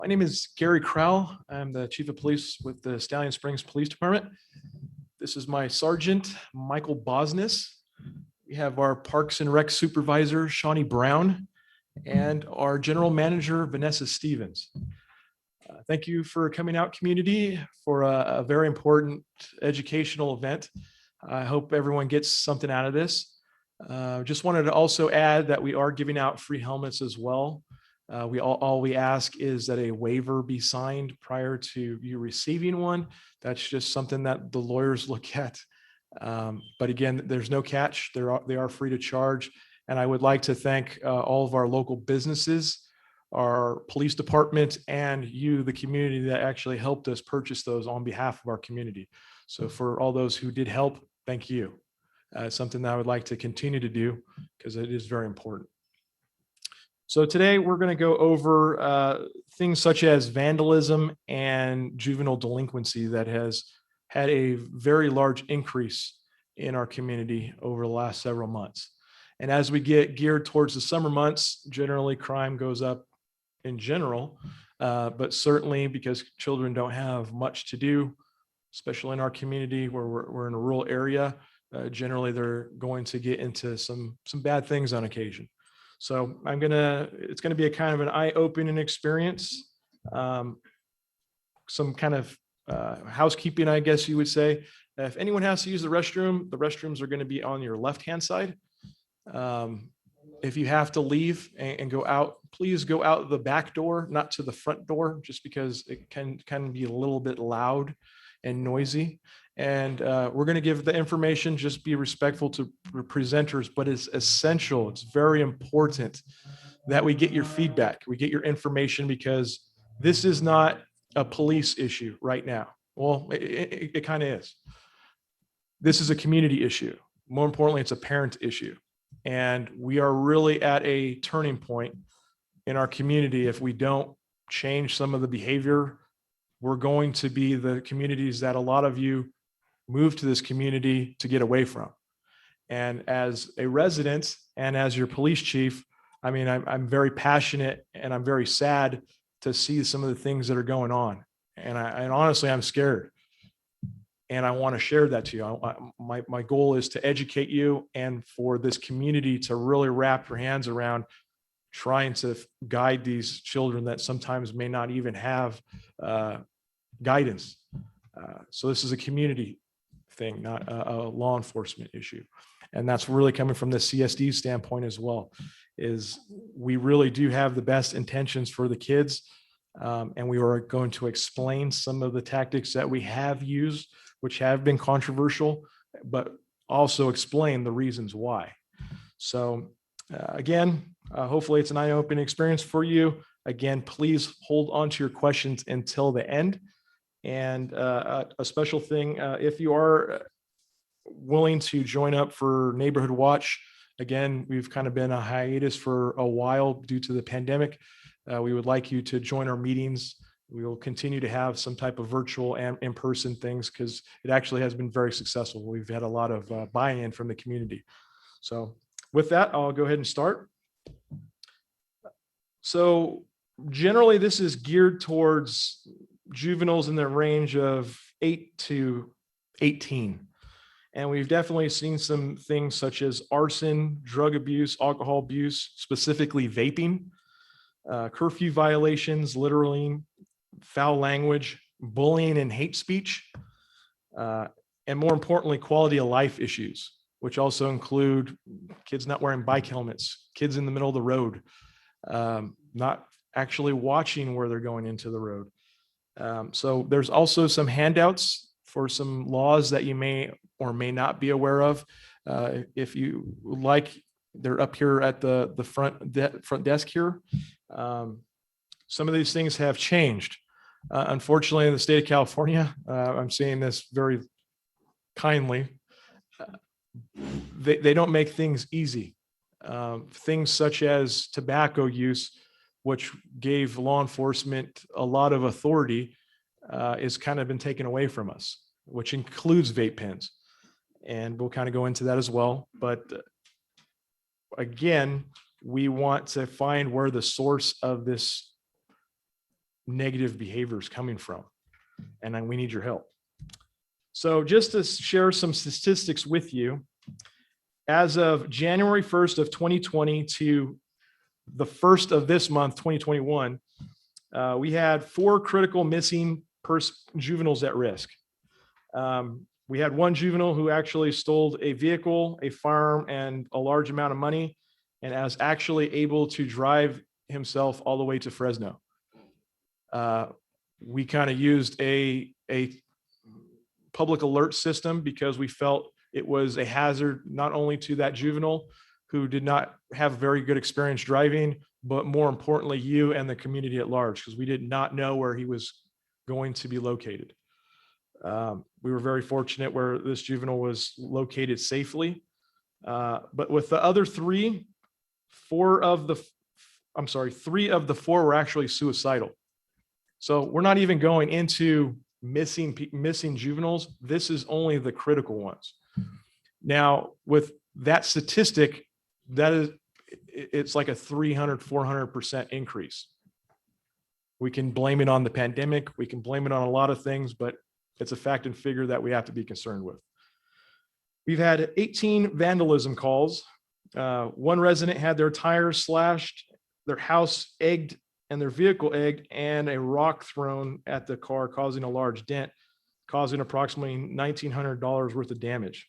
My name is Gary Crowell. I'm the Chief of Police with the Stallion Springs Police Department. This is my Sergeant, Michael Bosness. We have our Parks and Rec Supervisor, Shawnee Brown, and our General Manager, Vanessa Stevens. Thank you for coming out, community, for a very important educational event. I hope everyone gets something out of this. Just wanted to also add that we are giving out free helmets as well. All we ask is that a waiver be signed prior to you receiving one. That's just something that the lawyers look at. But again, there's no catch. They are free to charge. And I would like to thank all of our local businesses, our police department, and you, the community, that actually helped us purchase those on behalf of our community. So for all those who did help, thank you. Something that I would like to continue to do because it is very important. So today we're going to go over things such as vandalism and juvenile delinquency that has had a very large increase in our community over the last several months. And as we get geared towards the summer months, generally crime goes up in general, but certainly because children don't have much to do, especially in our community where we're in a rural area, generally they're going to get into some bad things on occasion. So it's gonna be a kind of an eye-opening experience. Some kind of housekeeping, I guess you would say. If anyone has to use the restrooms are gonna be on your left-hand side. If you have to leave and go out, please go out the back door, not to the front door, just because it can be a little bit loud and noisy. And we're going to give the information, just be respectful to presenters, but it's essential. It's very important that we get your feedback, we get your information, because this is not a police issue right now. Well, it kind of is. This is a community issue. More importantly, it's a parent issue. And we are really at a turning point in our community. If we don't change some of the behavior, we're going to be the communities that a lot of you move to this community to get away from. And as a resident and as your police chief, I mean, I'm very passionate and I'm very sad to see some of the things that are going on. And honestly, I'm scared. And I want to share that to you. My goal is to educate you and for this community to really wrap your hands around trying to guide these children that sometimes may not even have guidance. So this is a community thing, not a law enforcement issue. And that's really coming from the CSD standpoint as well, is we really do have the best intentions for the kids. And we are going to explain some of the tactics that we have used, which have been controversial, but also explain the reasons why. So again, hopefully it's an eye-opening experience for you. Again, please hold on to your questions until the end. And a special thing, if you are willing to join up for Neighborhood Watch, again, we've kind of been a hiatus for a while due to the pandemic. We would like you to join our meetings. We will continue to have some type of virtual and in-person things because it actually has been very successful. We've had a lot of buy-in from the community. So with that, I'll go ahead and start. So generally, this is geared towards juveniles in the range of 8 to 18. And we've definitely seen some things such as arson, drug abuse, alcohol abuse, specifically vaping, curfew violations, littering, foul language, bullying and hate speech, and more importantly, quality of life issues, which also include kids not wearing bike helmets, kids in the middle of the road, not actually watching where they're going into the road. So there's also some handouts for some laws that you may or may not be aware of. If you like, they're up here at the front desk here. Some of these things have changed. Unfortunately, in the state of California, I'm saying this very kindly, they don't make things easy. Things such as tobacco use, which gave law enforcement a lot of authority, is kind of been taken away from us, which includes vape pens. And we'll kind of go into that as well. But again, we want to find where the source of this negative behaviors coming from, and then we need your help. So just to share some statistics with you, as of January 1st of 2020 to the 1st of this month, 2021, we had 4 critical missing juveniles at risk. We had 1 juvenile who actually stole a vehicle, a firearm, and a large amount of money, and was actually able to drive himself all the way to Fresno. We kind of used a public alert system because we felt it was a hazard not only to that juvenile who did not have very good experience driving, but more importantly, you and the community at large, because we did not know where he was going to be located. We were very fortunate where this juvenile was located safely. But with the other 3, 3 of the 4 were actually suicidal. So we're not even going into missing juveniles. This is only the critical ones. Now, with that statistic, it's like a 300-400% increase. We can blame it on the pandemic. We can blame it on a lot of things, but it's a fact and figure that we have to be concerned with. We've had 18 vandalism calls. 1 resident had their tires slashed, their house egged, and their vehicle egged, and a rock thrown at the car, causing a large dent, causing approximately $1,900 worth of damage.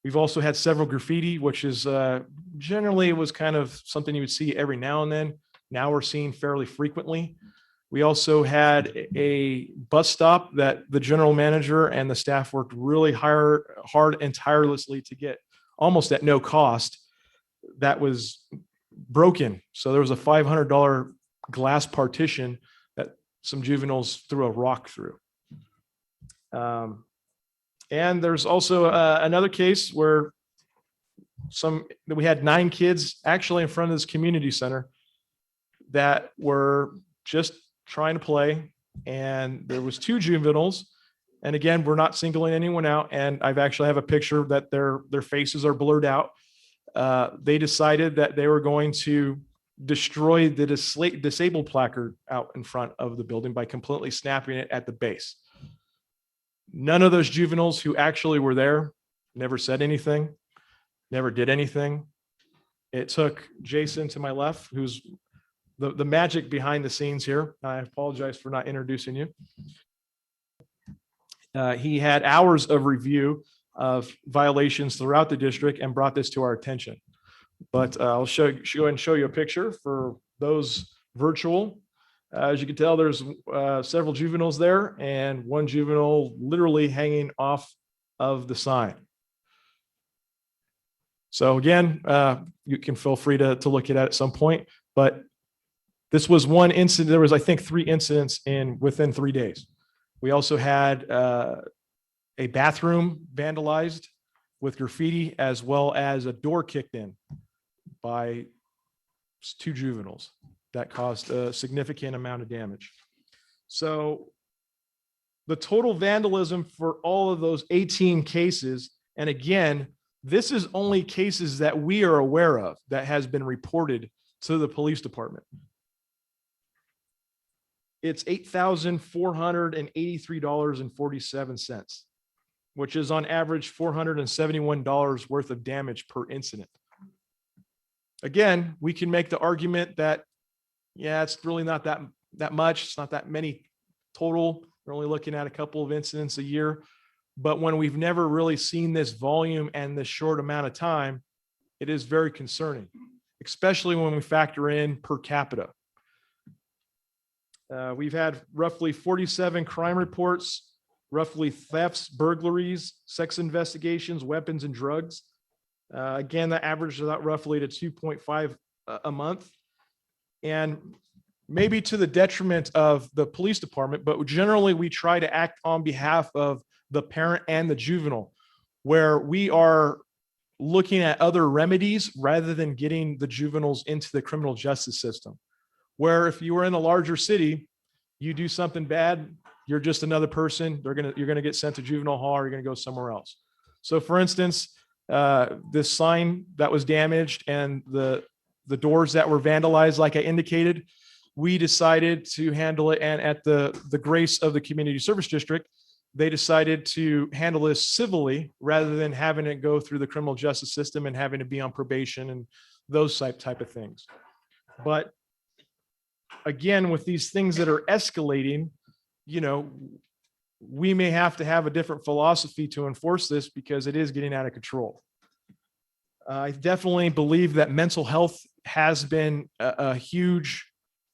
We've also had several graffiti, which is generally was kind of something you would see every now and then. Now we're seeing fairly frequently. We also had a bus stop that the general manager and the staff worked really hard and tirelessly to get, almost at no cost, that was broken. So there was a $500 glass partition that some juveniles threw a rock through. And there's also another case where we had 9 kids actually in front of this community center that were just trying to play, and there was 2 juveniles. And again, we're not singling anyone out, and I've actually have a picture that their faces are blurred out. They decided that they were going to destroy the disabled placard out in front of the building by completely snapping it at the base. None of those juveniles who actually were there never said anything, never did anything. It took Jason to my left, who's the magic behind the scenes here. I apologize for not introducing you. He had hours of review of violations throughout the district and brought this to our attention. But I'll go ahead and show you a picture for those virtual. As you can tell, there's several juveniles there, and 1 juvenile literally hanging off of the sign. So again, you can feel free to look at it at some point, but this was 1 incident. There was, I think, 3 incidents within 3 days. We also had a bathroom vandalized with graffiti, as well as a door kicked in by 2 juveniles that caused a significant amount of damage. So the total vandalism for all of those 18 cases, and again, this is only cases that we are aware of that has been reported to the police department. It's $8,483.47, which is on average $471 worth of damage per incident. Again, we can make the argument that, yeah, it's really not that much. It's not that many total. We're only looking at a couple of incidents a year. But when we've never really seen this volume and this short amount of time, it is very concerning, especially when we factor in per capita. We've had roughly 47 crime reports, roughly thefts, burglaries, sex investigations, weapons, and drugs. Again, that averages out roughly to 2.5 a month. And maybe to the detriment of the police department, but generally we try to act on behalf of the parent and the juvenile, where we are looking at other remedies rather than getting the juveniles into the criminal justice system. Where if you were in a larger city, you do something bad, you're just another person. You're gonna get sent to juvenile hall, or you're gonna go somewhere else. So, for instance, this sign that was damaged and the doors that were vandalized, like I indicated, we decided to handle it. And at the grace of the community service district, they decided to handle this civilly rather than having it go through the criminal justice system and having to be on probation and those type of things. But again, with these things that are escalating, you know, we may have to have a different philosophy to enforce this because it is getting out of control. I definitely believe that mental health has been a huge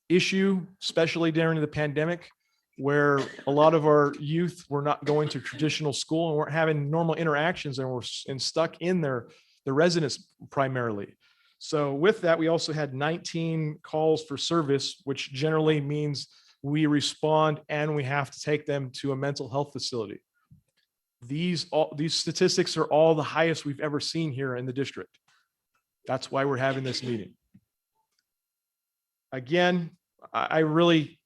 issue, especially during the pandemic, where a lot of our youth were not going to traditional school and weren't having normal interactions and were stuck in their residence primarily. So with that, we also had 19 calls for service, which generally means we respond and we have to take them to a mental health facility. These statistics are all the highest we've ever seen here in the district. That's why we're having this meeting. Again, I really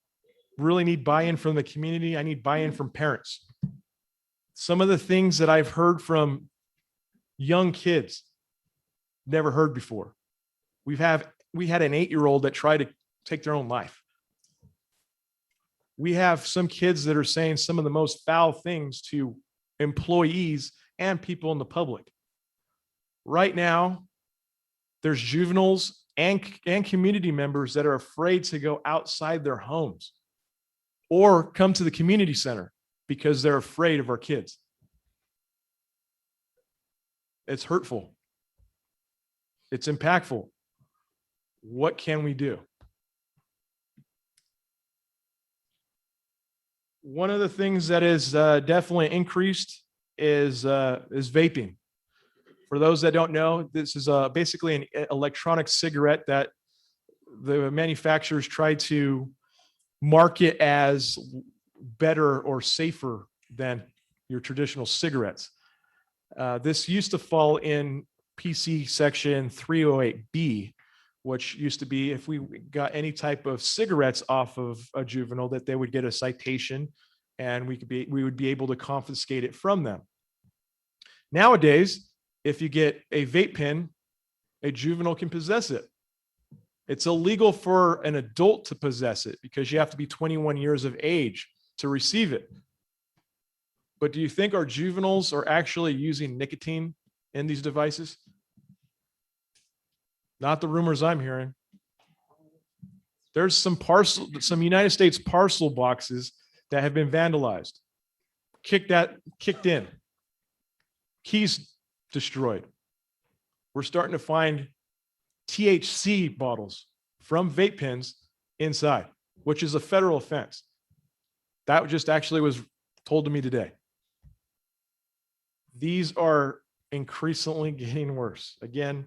need buy-in from the community. I need buy-in from parents. Some of the things that I've heard from young kids, never heard before. We had an 8-year-old that tried to take their own life. We have some kids that are saying some of the most foul things to employees and people in the public. Right now, there's juveniles and community members that are afraid to go outside their homes or come to the community center because they're afraid of our kids. It's hurtful. It's impactful. What can we do? One of the things that is definitely increased is vaping. For those that don't know, this is basically an electronic cigarette that the manufacturers try to market as better or safer than your traditional cigarettes. This used to fall in PC section 308B, which used to be if we got any type of cigarettes off of a juvenile, that they would get a citation and we would be able to confiscate it from them. Nowadays, if you get a vape pen, a juvenile can possess it. It's illegal for an adult to possess it because you have to be 21 years of age to receive it. But do you think our juveniles are actually using nicotine in these devices? Not the rumors I'm hearing. There's some United States parcel boxes that have been vandalized, kicked in, keys destroyed. We're starting to find THC bottles from vape pens inside, which is a federal offense. That just actually was told to me today. These are increasingly getting worse. Again,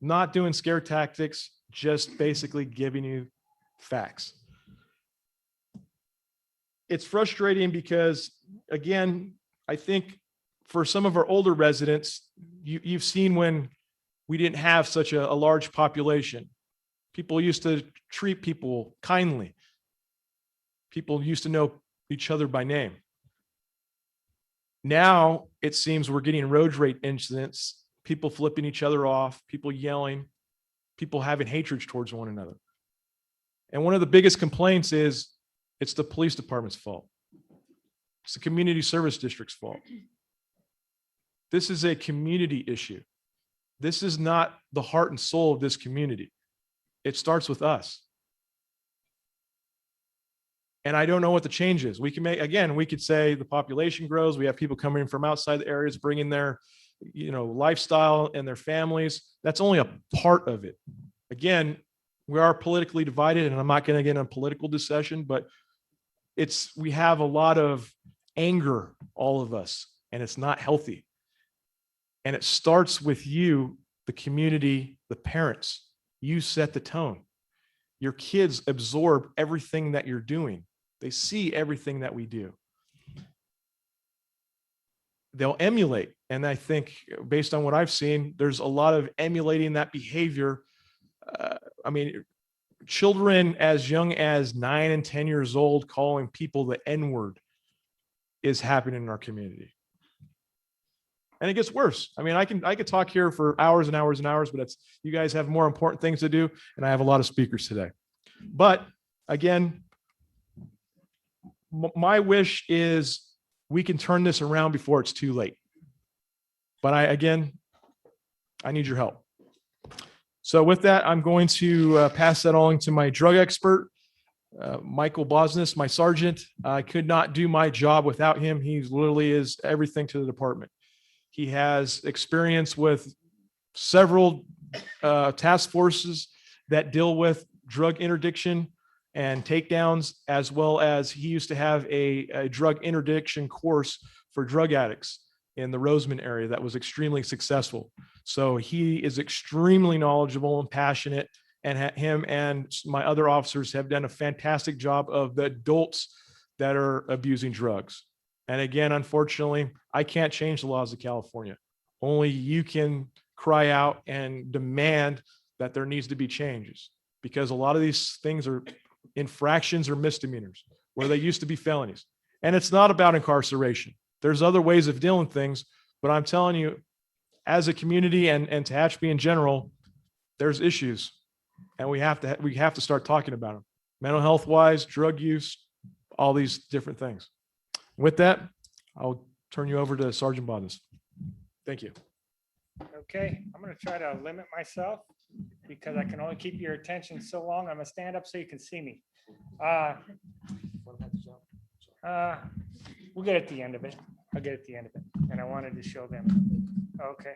not doing scare tactics, just basically giving you facts. It's frustrating because, again, I think for some of our older residents, you've seen when we didn't have such a large population. People used to treat people kindly. People used to know each other by name. Now it seems we're getting road rage incidents, people flipping each other off, people yelling, people having hatred towards one another. And one of the biggest complaints is it's the police department's fault. It's the community service district's fault. This is a community issue. This is not the heart and soul of this community. It starts with us. And I don't know what the change is. We could say the population grows. We have people coming from outside the areas, bringing their, lifestyle and their families. That's only a part of it. Again, we are politically divided, and I'm not going to get in a political discussion, but we have a lot of anger, all of us, and it's not healthy. And it starts with you, the community, the parents. You set the tone. Your kids absorb everything that you're doing. They see everything that we do. They'll emulate. And I think based on what I've seen, there's a lot of emulating that behavior. Children as young as 9 and 10 years old calling people the N-word is happening in our community. And it gets worse. I could talk here for hours and hours and hours, but you guys have more important things to do. And I have a lot of speakers today. But Again, my wish is we can turn this around before it's too late. But I need your help. So with that, I'm going to pass that on to my drug expert, Michael Bosness, my sergeant. I could not do my job without him. He literally is everything to the department. He has experience with several task forces that deal with drug interdiction and takedowns, as well as he used to have a drug interdiction course for drug addicts in the Roseman area that was extremely successful. So he is extremely knowledgeable and passionate, and him and my other officers have done a fantastic job of the adults that are abusing drugs. And again, unfortunately, I can't change the laws of California. Only you can cry out and demand that there needs to be changes, because a lot of these things are infractions or misdemeanors where they used to be felonies. And it's not about incarceration. There's other ways of dealing with things, but I'm telling you, as a community and Tehachapi in general, there's issues, and we have to start talking about them. Mental health wise, drug use, all these different things. With that, I'll turn you over to Sergeant Bosness. Thank you. Okay, I'm going to try to limit myself because I can only keep your attention so long. I'm going to stand up so you can see me. We'll get at the end of it. I'll get at the end of it. And I wanted to show them. Okay.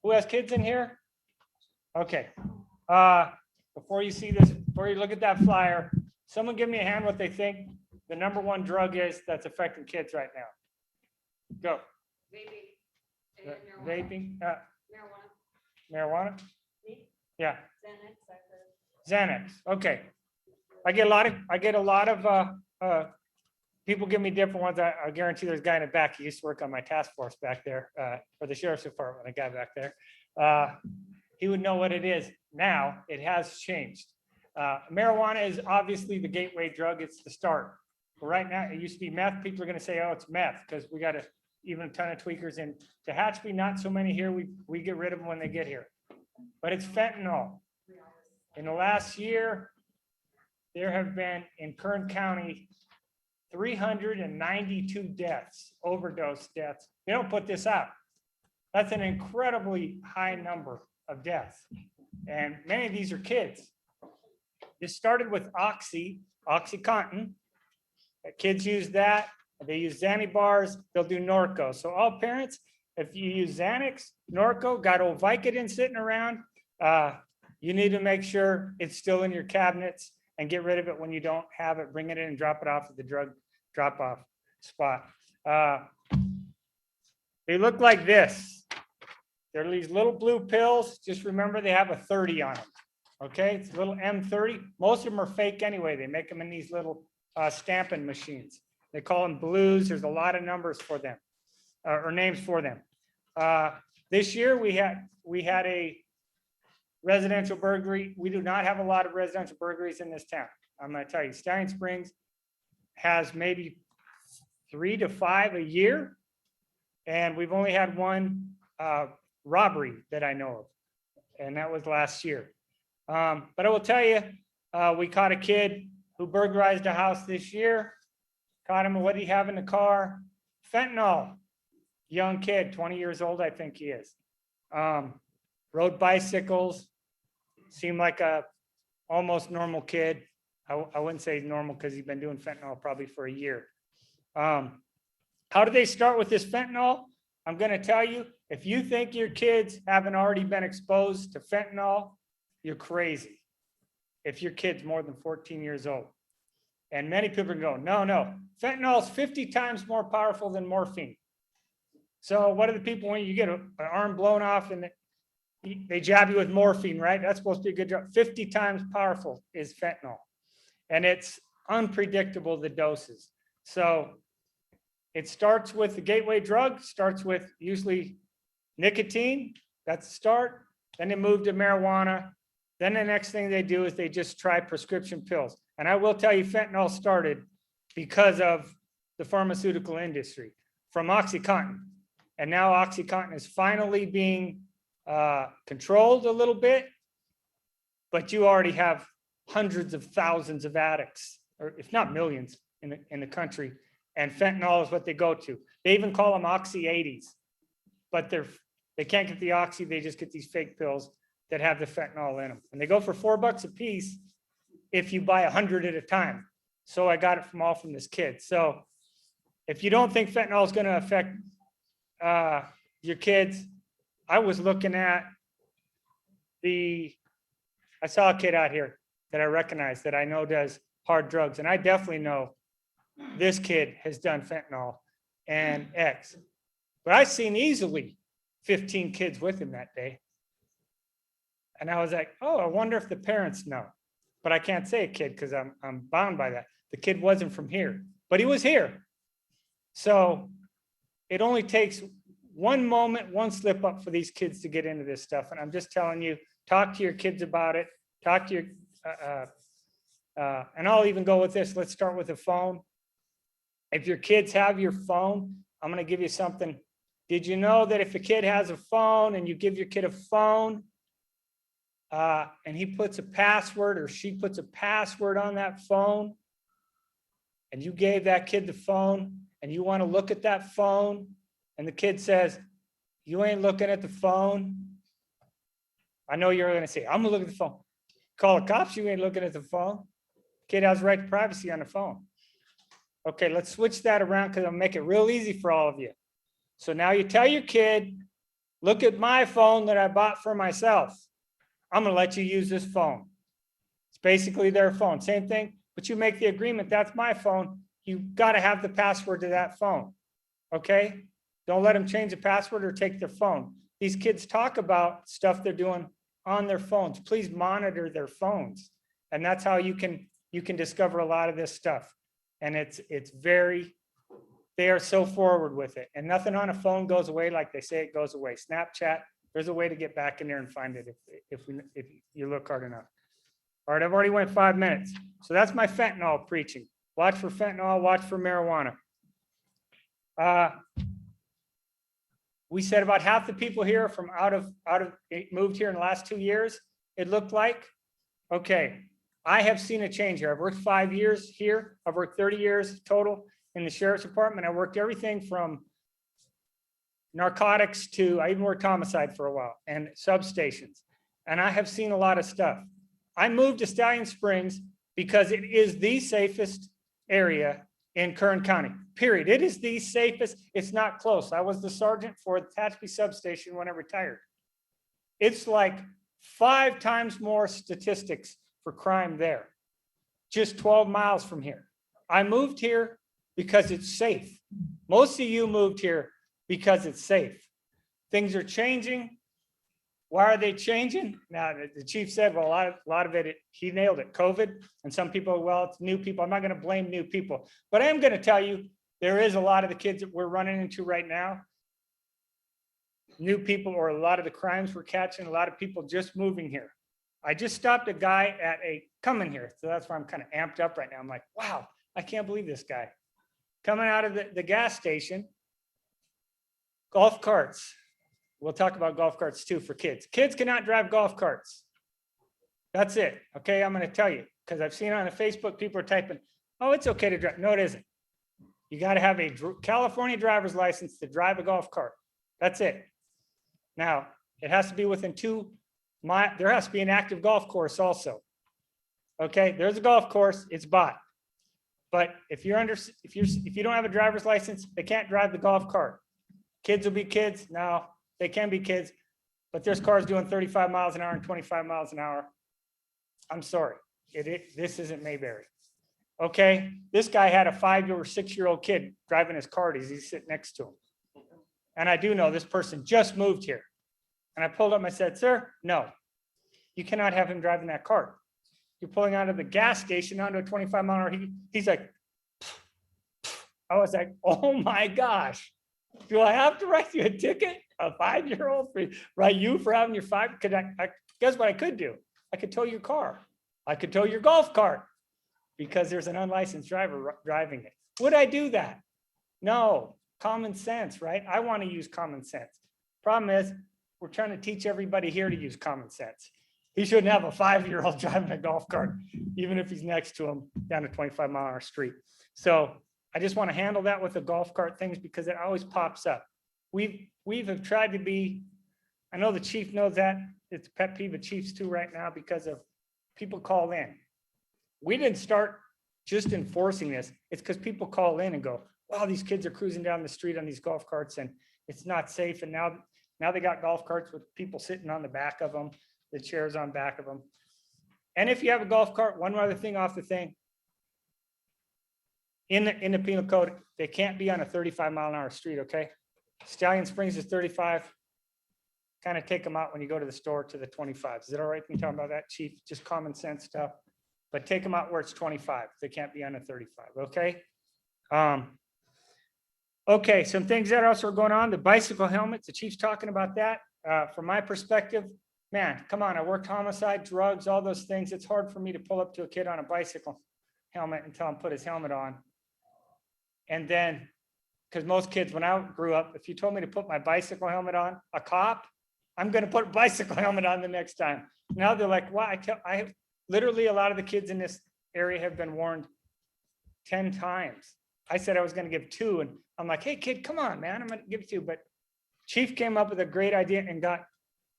Who has kids in here? Okay. Before you see this, before you look at that flyer, someone give me a hand what they think the #1 drug is that's affecting kids right now. Go. Vaping. Marijuana. Yeah. Xanax. Okay. I get a lot of people give me different ones. I guarantee there's a guy in the back. He used to work on my task force back there for the sheriff's department. A guy back there. He would know what it is. Now it has changed. Marijuana is obviously the gateway drug. It's the start. But right now, it used to be meth. People are going to say, "Oh, it's meth," because we got even a ton of tweakers in Tehachapi. Not so many here. We get rid of them when they get here. But it's fentanyl. In the last year, there have been in Kern County 392 deaths, overdose deaths. They don't put this out. That's an incredibly high number of deaths. And many of these are kids. This started with Oxycontin. Kids use that. They use Xanny bars. They'll do Norco. So all parents, if you use Xanax, Norco, got old Vicodin sitting around, you need to make sure it's still in your cabinets and get rid of it when you don't have it. Bring it in and drop it off at the drug drop-off spot. They look like this. They're these little blue pills. Just remember they have a 30 on them. Okay, it's a little M30. Most of them are fake anyway. They make them in these little stamping machines. They call them blues. There's a lot of numbers for them or names for them. This year we had a residential burglary. We do not have a lot of residential burglaries in this town. I'm going to tell you, Stallion Springs has maybe 3 to 5 a year, and we've only had one robbery that I know of, and that was last year. But I will tell you, we caught a kid who burglarized a house this year. Caught him. What did he have in the car? Fentanyl. Young kid, 20 years old, I think he is. Rode bicycles. Seemed like a almost normal kid. I wouldn't say normal because he's been doing fentanyl probably for a year. How do they start with this fentanyl? I'm going to tell you, if you think your kids haven't already been exposed to fentanyl, you're crazy. If your kid's more than 14 years old. And many people go, no, fentanyl is 50 times more powerful than morphine. So what are the people when you get an arm blown off and they jab you with morphine, right? That's supposed to be a good drug. 50 times powerful is fentanyl. And it's unpredictable, the doses. So it starts with the gateway drug, starts with usually nicotine. That's the start. Then they move to marijuana. Then the next thing they do is they just try prescription pills. And I will tell you, fentanyl started because of the pharmaceutical industry from Oxycontin. And now Oxycontin is finally being controlled a little bit, but you already have hundreds of thousands of addicts, or if not millions in the country. And fentanyl is what they go to. They even call them Oxy 80s, but they can't get the Oxy. They just get these fake pills that have the fentanyl in them. And they go for $4 a piece if you buy 100 at a time. So I got it from this kid. So if you don't think fentanyl is going to affect your kids, I was looking at I saw a kid out here that I recognize that I know does hard drugs. And I definitely know this kid has done fentanyl and X. But I seen easily 15 kids with him that day. And I was like, oh, I wonder if the parents know. But I can't say a kid because I'm bound by that. The kid wasn't from here, but he was here. So it only takes one moment, one slip up for these kids to get into this stuff. And I'm just telling you, talk to your kids about it. Talk to your, and I'll even go with this. Let's start with a phone. If your kids have your phone, I'm going to give you something. Did you know that if a kid has a phone and you give your kid a phone and he puts a password or she puts a password on that phone and you gave that kid the phone and you want to look at that phone and the kid says, you ain't looking at the phone. I know you're going to say, I'm going to look at the phone. Call the cops, you ain't looking at the phone. Kid has right to privacy on the phone. Okay, let's switch that around because I'll make it real easy for all of you. So now you tell your kid, look at my phone that I bought for myself. I'm going to let you use this phone. It's basically their phone. Same thing, but you make the agreement, that's my phone. You got to have the password to that phone. Okay? Don't let them change the password or take their phone. These kids talk about stuff they're doing on their phones. Please monitor their phones. And that's how you can discover a lot of this stuff. And it's very, they are so forward with it. And nothing on a phone goes away like they say it goes away. Snapchat, there's a way to get back in there and find it if you look hard enough. All right, I've already went 5 minutes. So that's my fentanyl preaching. Watch for fentanyl, watch for marijuana. We said about half the people here are from out of moved here in the last 2 years, it looked like. Okay, I have seen a change here. I've worked 5 years here. I've worked 30 years total in the sheriff's department. I worked everything from narcotics to, I even worked homicide for a while and substations. And I have seen a lot of stuff. I moved to Stallion Springs because it is the safest area in Kern County, period. It is the safest. It's not close. I was the sergeant for the Tehachapi substation when I retired. It's like 5 times more statistics for crime there, just 12 miles from here. I moved here because it's safe. Most of you moved here because it's safe. Things are changing. Why are they changing? Now, the chief said, well, a lot of it, he nailed it, COVID. And some people, well, it's new people. I'm not going to blame new people. But I am going to tell you, there is a lot of the kids that we're running into right now, new people, or a lot of the crimes we're catching, a lot of people just moving here. I just stopped a guy at coming here. So that's why I'm kind of amped up right now. I'm like, wow, I can't believe this guy. Coming out of the gas station, golf carts. We'll talk about golf carts too for kids. Kids cannot drive golf carts. That's it. Okay, I'm going to tell you because I've seen on the Facebook, people are typing, oh, it's okay to drive. No, it isn't. You got to have a California driver's license to drive a golf cart. That's it. Now, it has to be within 2 miles. There has to be an active golf course also. Okay, there's a golf course. It's bought. But if you don't have a driver's license, they can't drive the golf cart. Kids will be kids. Now, they can be kids, but there's cars doing 35 miles an hour and 25 miles an hour. I'm sorry. This isn't Mayberry. Okay, this guy had a 5 or 6-year-old kid driving his cart as he's sitting next to him. And I do know this person just moved here. And I pulled up and I said, sir, no, you cannot have him driving that cart. You're pulling out of the gas station onto a 25 mile an hour. He's like, I was like, oh my gosh, do I have to write you a ticket? A 5-year-old write you for having your 5? Because I guess what I could do? I could tow your car. I could tow your golf cart because there's an unlicensed driver driving it. Would I do that? No, common sense, right? I want to use common sense. Problem is, we're trying to teach everybody here to use common sense. he shouldn't have a 5-year-old driving a golf cart, even if he's next to him down a 25-mile-an-hour street. So I just want to handle that with the golf cart things because it always pops up. We have tried to be, I know the chief knows that, it's a pet peeve of chiefs too right now because of people call in. We didn't start just enforcing this. It's because people call in and go, wow, these kids are cruising down the street on these golf carts and it's not safe. And now they got golf carts with people sitting on the back of them, the chairs on back of them. And if you have a golf cart, one other thing off the thing, in the penal code, they can't be on a 35-mile-an-hour street, okay? Stallion Springs is 35. Kind of take them out when you go to the store to the 25. Is it all right if we talk about that, chief? Just common sense stuff. But take them out where it's 25. They can't be on a 35, okay? Okay, some things that also are going on. The bicycle helmets, the chief's talking about that. From my perspective, man, come on, I worked homicide, drugs, all those things. It's hard for me to pull up to a kid on a bicycle helmet and tell him put his helmet on. And then, because most kids, when I grew up, if you told me to put my bicycle helmet on, a cop, I'm going to put a bicycle helmet on the next time. Now they're like, wow, I literally, a lot of the kids in this area have been warned 10 times. I said I was going to give 2, and I'm like, hey, kid, come on, man, I'm going to give 2. But chief came up with a great idea and got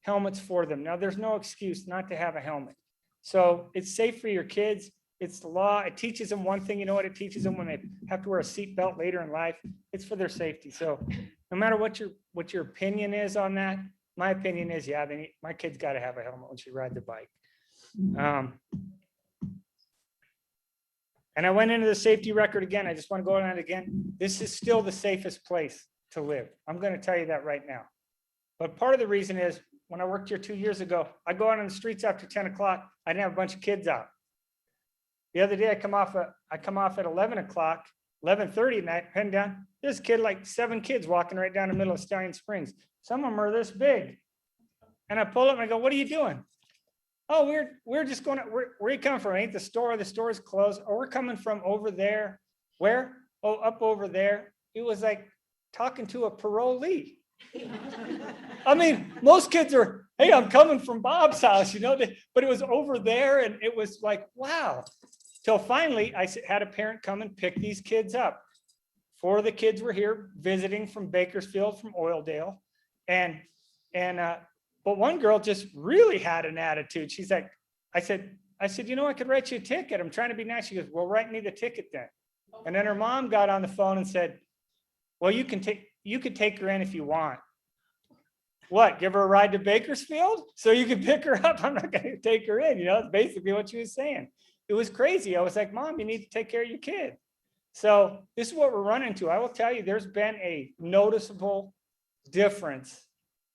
helmets for them. Now, there's no excuse not to have a helmet. So it's safe for your kids. It's the law. It teaches them one thing. You know what it teaches them when they have to wear a seatbelt later in life? It's for their safety. So no matter what your opinion is on that, my opinion is, yeah, my kid's got to have a helmet when she rides a bike. And I went into the safety record again. I just want to go on it again. This is still the safest place to live. I'm going to tell you that right now. But part of the reason is when I worked here 2 years ago, I go out on the streets after 10 o'clock. I didn't have a bunch of kids out. The other day I come off at 11 o'clock, 11:30 at night, heading down. There's a kid, like 7 kids walking right down the middle of Stallion Springs. Some of them are this big. And I pull up and I go, what are you doing? Oh, we're just going to, where are you coming from? Ain't the store? The store's closed. Oh, we're coming from over there. Where? Oh, up over there. It was like talking to a parolee. I mean, most kids are, hey, I'm coming from Bob's house, but it was over there and it was like, wow. Till finally, I had a parent come and pick these kids up. 4 of the kids were here visiting from Bakersfield, from Oildale. But one girl just really had an attitude. She's like, I said, I could write you a ticket. I'm trying to be nice. She goes, well, write me the ticket then. And then her mom got on the phone and said, well, you could take her in if you want. What, give her a ride to Bakersfield so you can pick her up? I'm not going to take her in. That's basically what she was saying. It was crazy. I was like, Mom, you need to take care of your kid. So this is what we're running into. I will tell you, there's been a noticeable difference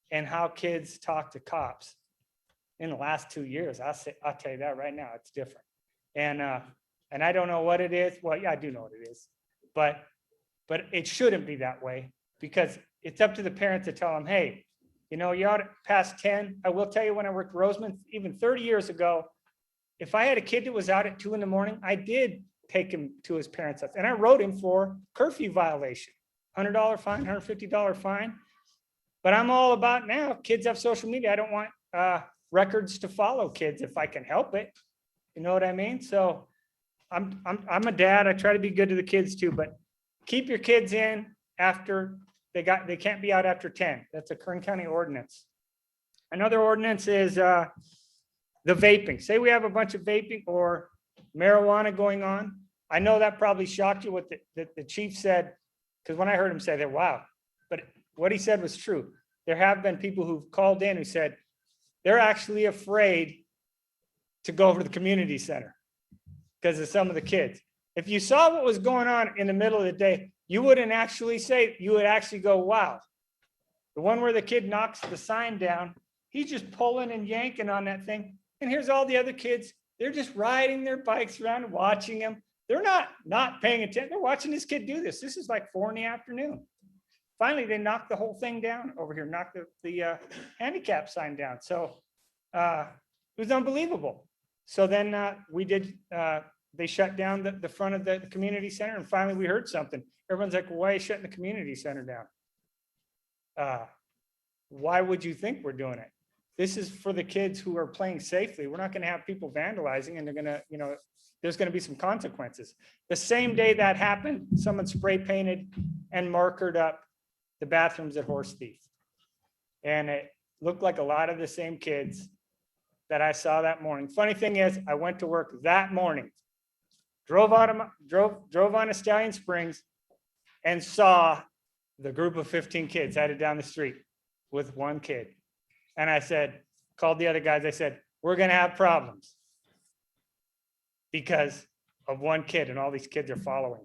in how kids talk to cops in the last 2 years. I'll tell you that right now. It's different. And I don't know what it is. Well, yeah, I do know what it is. But it shouldn't be that way because it's up to the parent to tell them, hey, you ought to pass 10. I will tell you, when I worked Roseman, even 30 years ago, if I had a kid that was out at 2 a.m, I did take him to his parents' house and I wrote him for curfew violation, $100 fine, $150 fine. But I'm all about now, kids have social media. I don't want records to follow kids if I can help it. You know what I mean? So I'm a dad. I try to be good to the kids too, but keep your kids in after they can't be out after 10. That's a Kern County ordinance. Another ordinance is the vaping. Say we have a bunch of vaping or marijuana going on. I know that probably shocked you what the chief said, because when I heard him say that, wow. But what he said was true. There have been people who've called in who said they're actually afraid to go over to the community center because of some of the kids. If you saw what was going on in the middle of the day, you wouldn't actually say, you would actually go, wow. The one where the kid knocks the sign down, he's just pulling and yanking on that thing. And here's all the other kids. They're just riding their bikes around and watching him. They're not paying attention. They're watching this kid do this. This is like 4 p.m. Finally, they knocked the whole thing down over here, knocked the handicap sign down. So it was unbelievable. So then they shut down the front of the community center. And finally, we heard something. Everyone's like, well, why are you shutting the community center down? Why would you think we're doing it? this is for the kids who are playing safely. We're not going to have people vandalizing and they're going to, there's going to be some consequences. The same day that happened, someone spray painted and markered up the bathrooms at Horse Thief. And it looked like a lot of the same kids that I saw that morning. Funny thing is, I went to work that morning, drove on to Stallion Springs and saw the group of 15 kids headed down the street with one kid. And I said, called the other guys, I said, we're going to have problems because of one kid, and all these kids are following.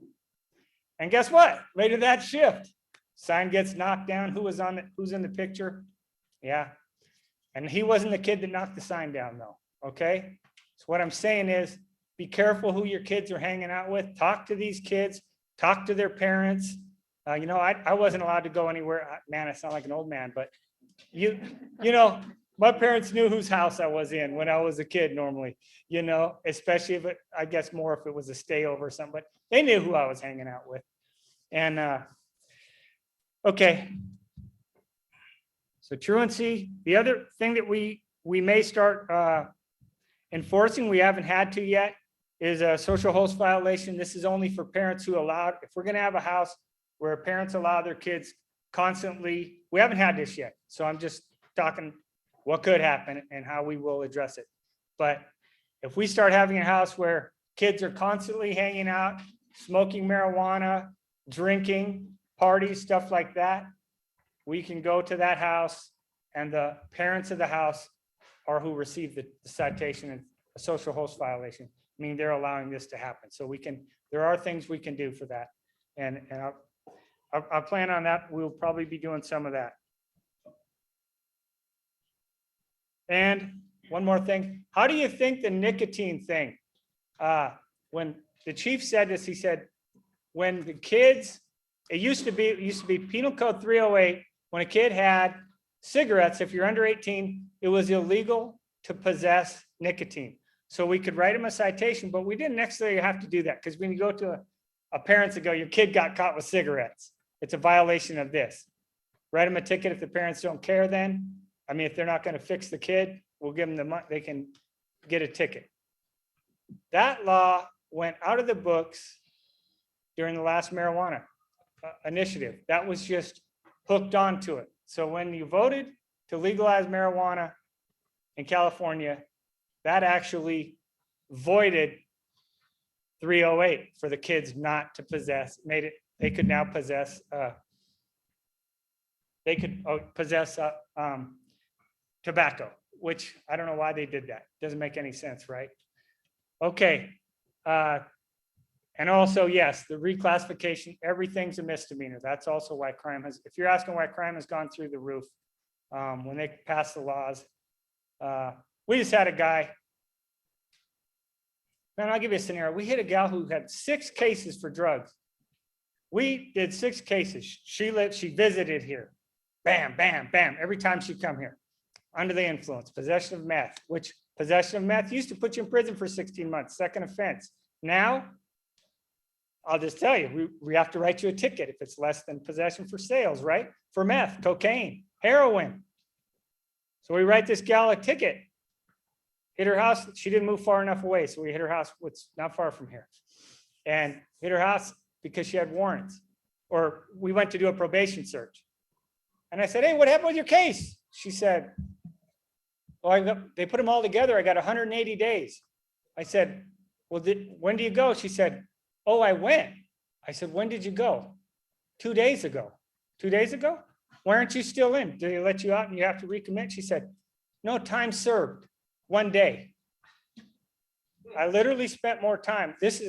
And guess what? Later that shift, sign gets knocked down. Who's in the picture? Yeah. And he wasn't the kid that knocked the sign down though. Okay. So what I'm saying is, be careful who your kids are hanging out with. Talk to these kids, talk to their parents. I wasn't allowed to go anywhere. Man, I sound like an old man, but my parents knew whose house I was in when I was a kid normally, especially if I guess more if it was a stayover or something, but they knew who I was hanging out with. And, okay. So truancy, the other thing that we may start enforcing, we haven't had to yet, is a social host violation. This is only for parents who allowed, if we're going to have a house where parents allow their kids constantly, we haven't had this yet. So I'm just talking what could happen and how we will address it. But if we start having a house where kids are constantly hanging out, smoking marijuana, drinking, parties, stuff like that, we can go to that house and the parents of the house are who received the citation and a social host violation. I mean, they're allowing this to happen. So there are things we can do for that. And I'll plan on that. We'll probably be doing some of that. And one more thing. How do you think the nicotine thing, when the chief said this, he said, when the kids, it used to be Penal Code 308, when a kid had cigarettes, if you're under 18, it was illegal to possess nicotine. So we could write them a citation, but we didn't necessarily have to do that, because when you go to a parents and go, your kid got caught with cigarettes, it's a violation of this. Write them a ticket if the parents don't care then. I mean, if they're not going to fix the kid, we'll give them the money, they can get a ticket. That law went out of the books during the last marijuana initiative. That was just hooked onto it. So when you voted to legalize marijuana in California, that actually voided 308 for the kids not to possess, made it, they could now possess, tobacco, which I don't know why they did that. Doesn't make any sense, right? Okay. And also, yes, the reclassification, everything's a misdemeanor. That's also why crime has, if you're asking why crime has gone through the roof, when they passed the laws, we just had a guy, man, I'll give you a scenario. We hit a gal who had 6 cases for drugs. We did 6 cases. She visited here. Bam, bam, bam. Every time she come here, under the influence, possession of meth, which possession of meth used to put you in prison for 16 months, second offense. Now, I'll just tell you, we have to write you a ticket if it's less than possession for sales, right? For meth, cocaine, heroin. So we write this gal a ticket. Hit her house. She didn't move far enough away. So we hit her house, what's not far from here. And hit her house because she had warrants. Or we went to do a probation search. And I said, hey, what happened with your case? She said, well, they put them all together. I got 180 days. I said, well, when do you go? She said, oh, I went. I said, when did you go? 2 days ago. 2 days ago? Why aren't you still in? Did they let you out and you have to recommit? She said, no, time served. 1 day. I literally spent more time. This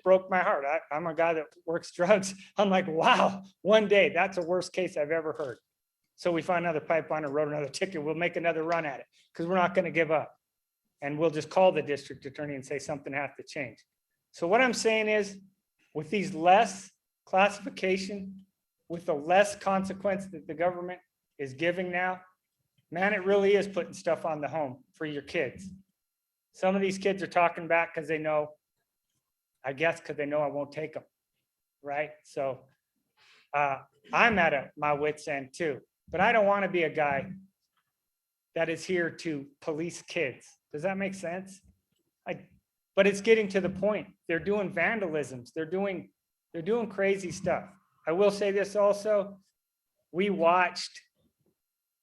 broke my heart. I'm a guy that works drugs. I'm like, wow, 1 day. That's the worst case I've ever heard. So we found another pipeline and wrote another ticket. We'll make another run at it because we're not going to give up. And we'll just call the district attorney and say something has to change. So what I'm saying is, with these less classification, with the less consequence that the government is giving now, man, it really is putting stuff on the home for your kids. Some of these kids are talking back because they know, I guess because they know I won't take them, right? So I'm at my wit's end too, but I don't want to be a guy that is here to police kids. Does that make sense? But it's getting to the point. They're doing vandalisms. They're doing crazy stuff. I will say this also. We watched,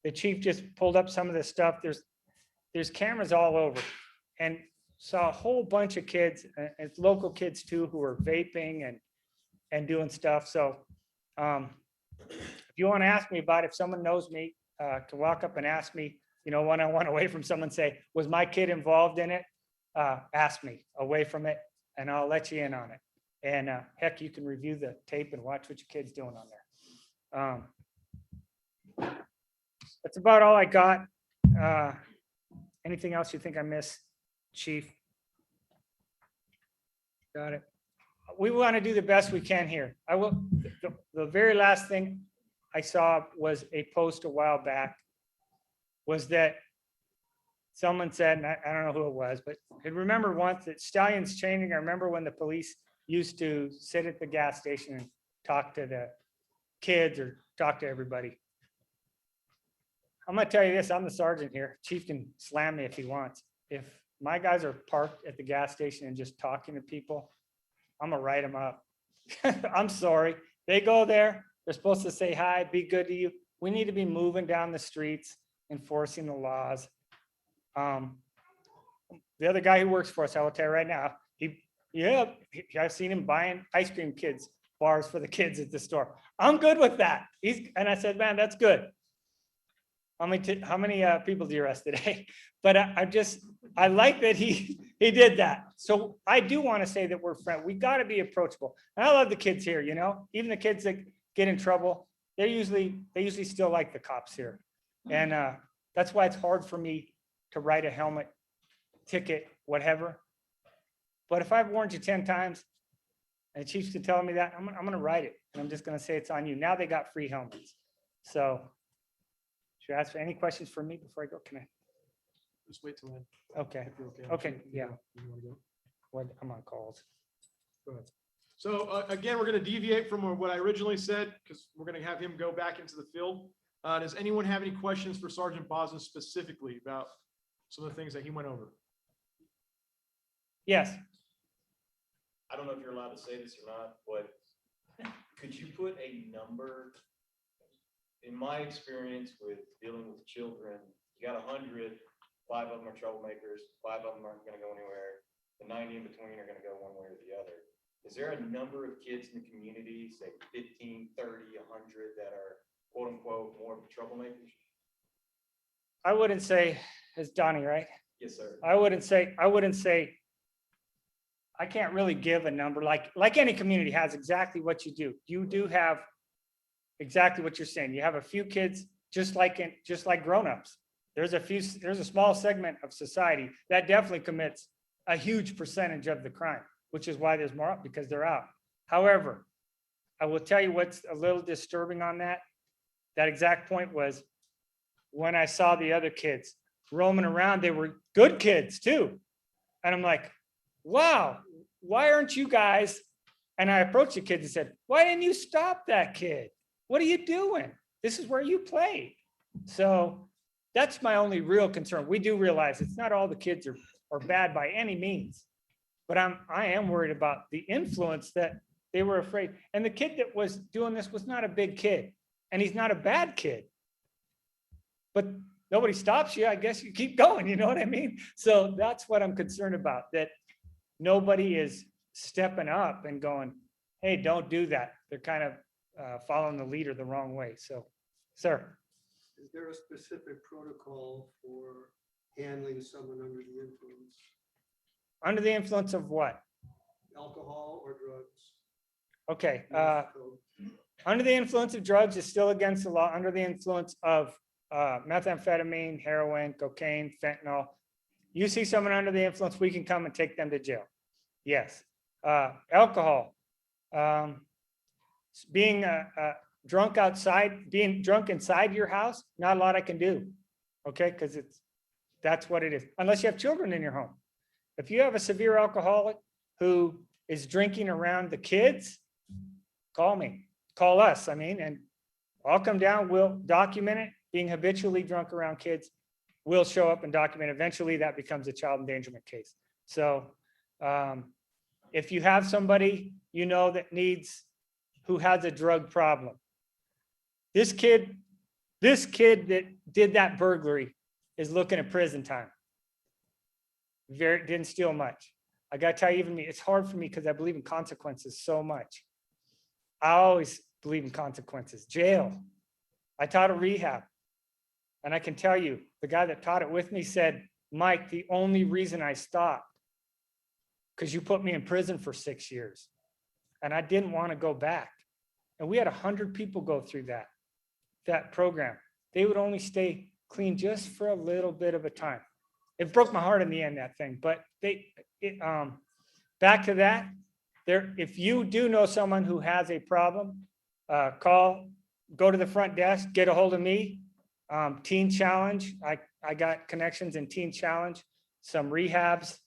the chief just pulled up some of this stuff. There's cameras all over, and saw a whole bunch of kids, and local kids too, who are vaping and doing stuff. So if you want to ask me about it, if someone knows me, to walk up and ask me, one-on-one away from someone, say, was my kid involved in it? Ask me away from it, and I'll let you in on it. And heck, you can review the tape and watch what your kid's doing on there. That's about all I got. Anything else you think I missed, Chief? Got it. We want to do the best we can here. I will. The very last thing I saw was a post a while back, was that someone said, and I don't know who it was, but I remember once that Stallion's changing. I remember when the police used to sit at the gas station and talk to the kids or talk to everybody. I'm gonna tell you this, I'm the sergeant here. Chief can slam me if he wants. If my guys are parked at the gas station and just talking to people, I'm gonna write them up. I'm sorry. They go there, they're supposed to say hi, be good to you. We need to be moving down the streets, enforcing the laws. The other guy who works for us, I will tell you right now, I've seen him buying ice cream bars for the kids at the store. I'm good with that. And I said, man, that's good. How many people do you arrest today? But I like that he did that. So I do want to say that we're friends. We got to be approachable. And I love the kids here, even the kids that get in trouble, they usually still like the cops here. And that's why it's hard for me to write a helmet ticket, whatever. But if I've warned you 10 times and the chief's telling me that, I'm going to write it. And I'm just going to say it's on you. Now they got free helmets. So should I ask for any questions for me before I go? Can I? Just wait till then. Okay. If you're okay. Okay, yeah. You wanna go? What, I'm on calls. Go ahead. So again, we're going to deviate from what I originally said, because we're going to have him go back into the field. Does anyone have any questions for Sergeant Bosman specifically about some of the things that he went over? Yes. I don't know if you're allowed to say this or not, but could you put a number? In my experience with dealing with children, you got 100, 5 of them are troublemakers, 5 of them aren't going to go anywhere. The 90 in between are going to go one way or the other. Is there a number of kids in the community, say 15, 30, 100, that are quote unquote more troublemakers? I wouldn't say, it's Donnie, right? Yes, sir. I wouldn't say, I can't really give a number like any community has exactly what you do. You do have exactly what you're saying. You have a few kids, just like grownups. There's a small segment of society that definitely commits a huge percentage of the crime, which is why there's more, because they're out. However, I will tell you what's a little disturbing on that exact point was when I saw the other kids roaming around, they were good kids too. And I'm like, wow, why aren't you guys? And I approached the kids and said, why didn't you stop that kid? What are you doing? This is where you play. So that's my only real concern. We do realize it's not all the kids are bad by any means, but I am worried about the influence that they were afraid. And the kid that was doing this was not a big kid, and he's not a bad kid. But nobody stops you. I guess you keep going. You know what I mean? So that's what I'm concerned about, that nobody is stepping up and going, hey, don't do that. They're kind of following the leader the wrong way. So, sir. Is there a specific protocol for handling someone under the influence? Under the influence of what? Alcohol or drugs? Okay. Under the influence of drugs is still against the law. Under the influence of methamphetamine, heroin, cocaine, fentanyl. You see someone under the influence, we can come and take them to jail. Yes. Alcohol. Being drunk outside, being drunk inside your house, not a lot I can do. Okay, because that's what it is. Unless you have children in your home. If you have a severe alcoholic who is drinking around the kids, call me, call us. And I'll come down, we'll document it, being habitually drunk around kids. will show up and document. Eventually that becomes a child endangerment case. So if you have somebody you know that who has a drug problem, this kid that did that burglary is looking at prison time. Didn't steal much. I gotta tell you, even me, it's hard for me because I believe in consequences so much. I always believe in consequences. Jail. I taught a rehab. And I can tell you, the guy that taught it with me said, Mike, the only reason I stopped, because you put me in prison for 6 years. And I didn't want to go back. And we had 100 people go through that program. They would only stay clean just for a little bit of a time. It broke my heart in the end, that thing. But back to that, if you do know someone who has a problem, go to the front desk, get a hold of me. Teen Challenge, I got connections in Teen Challenge, some rehabs.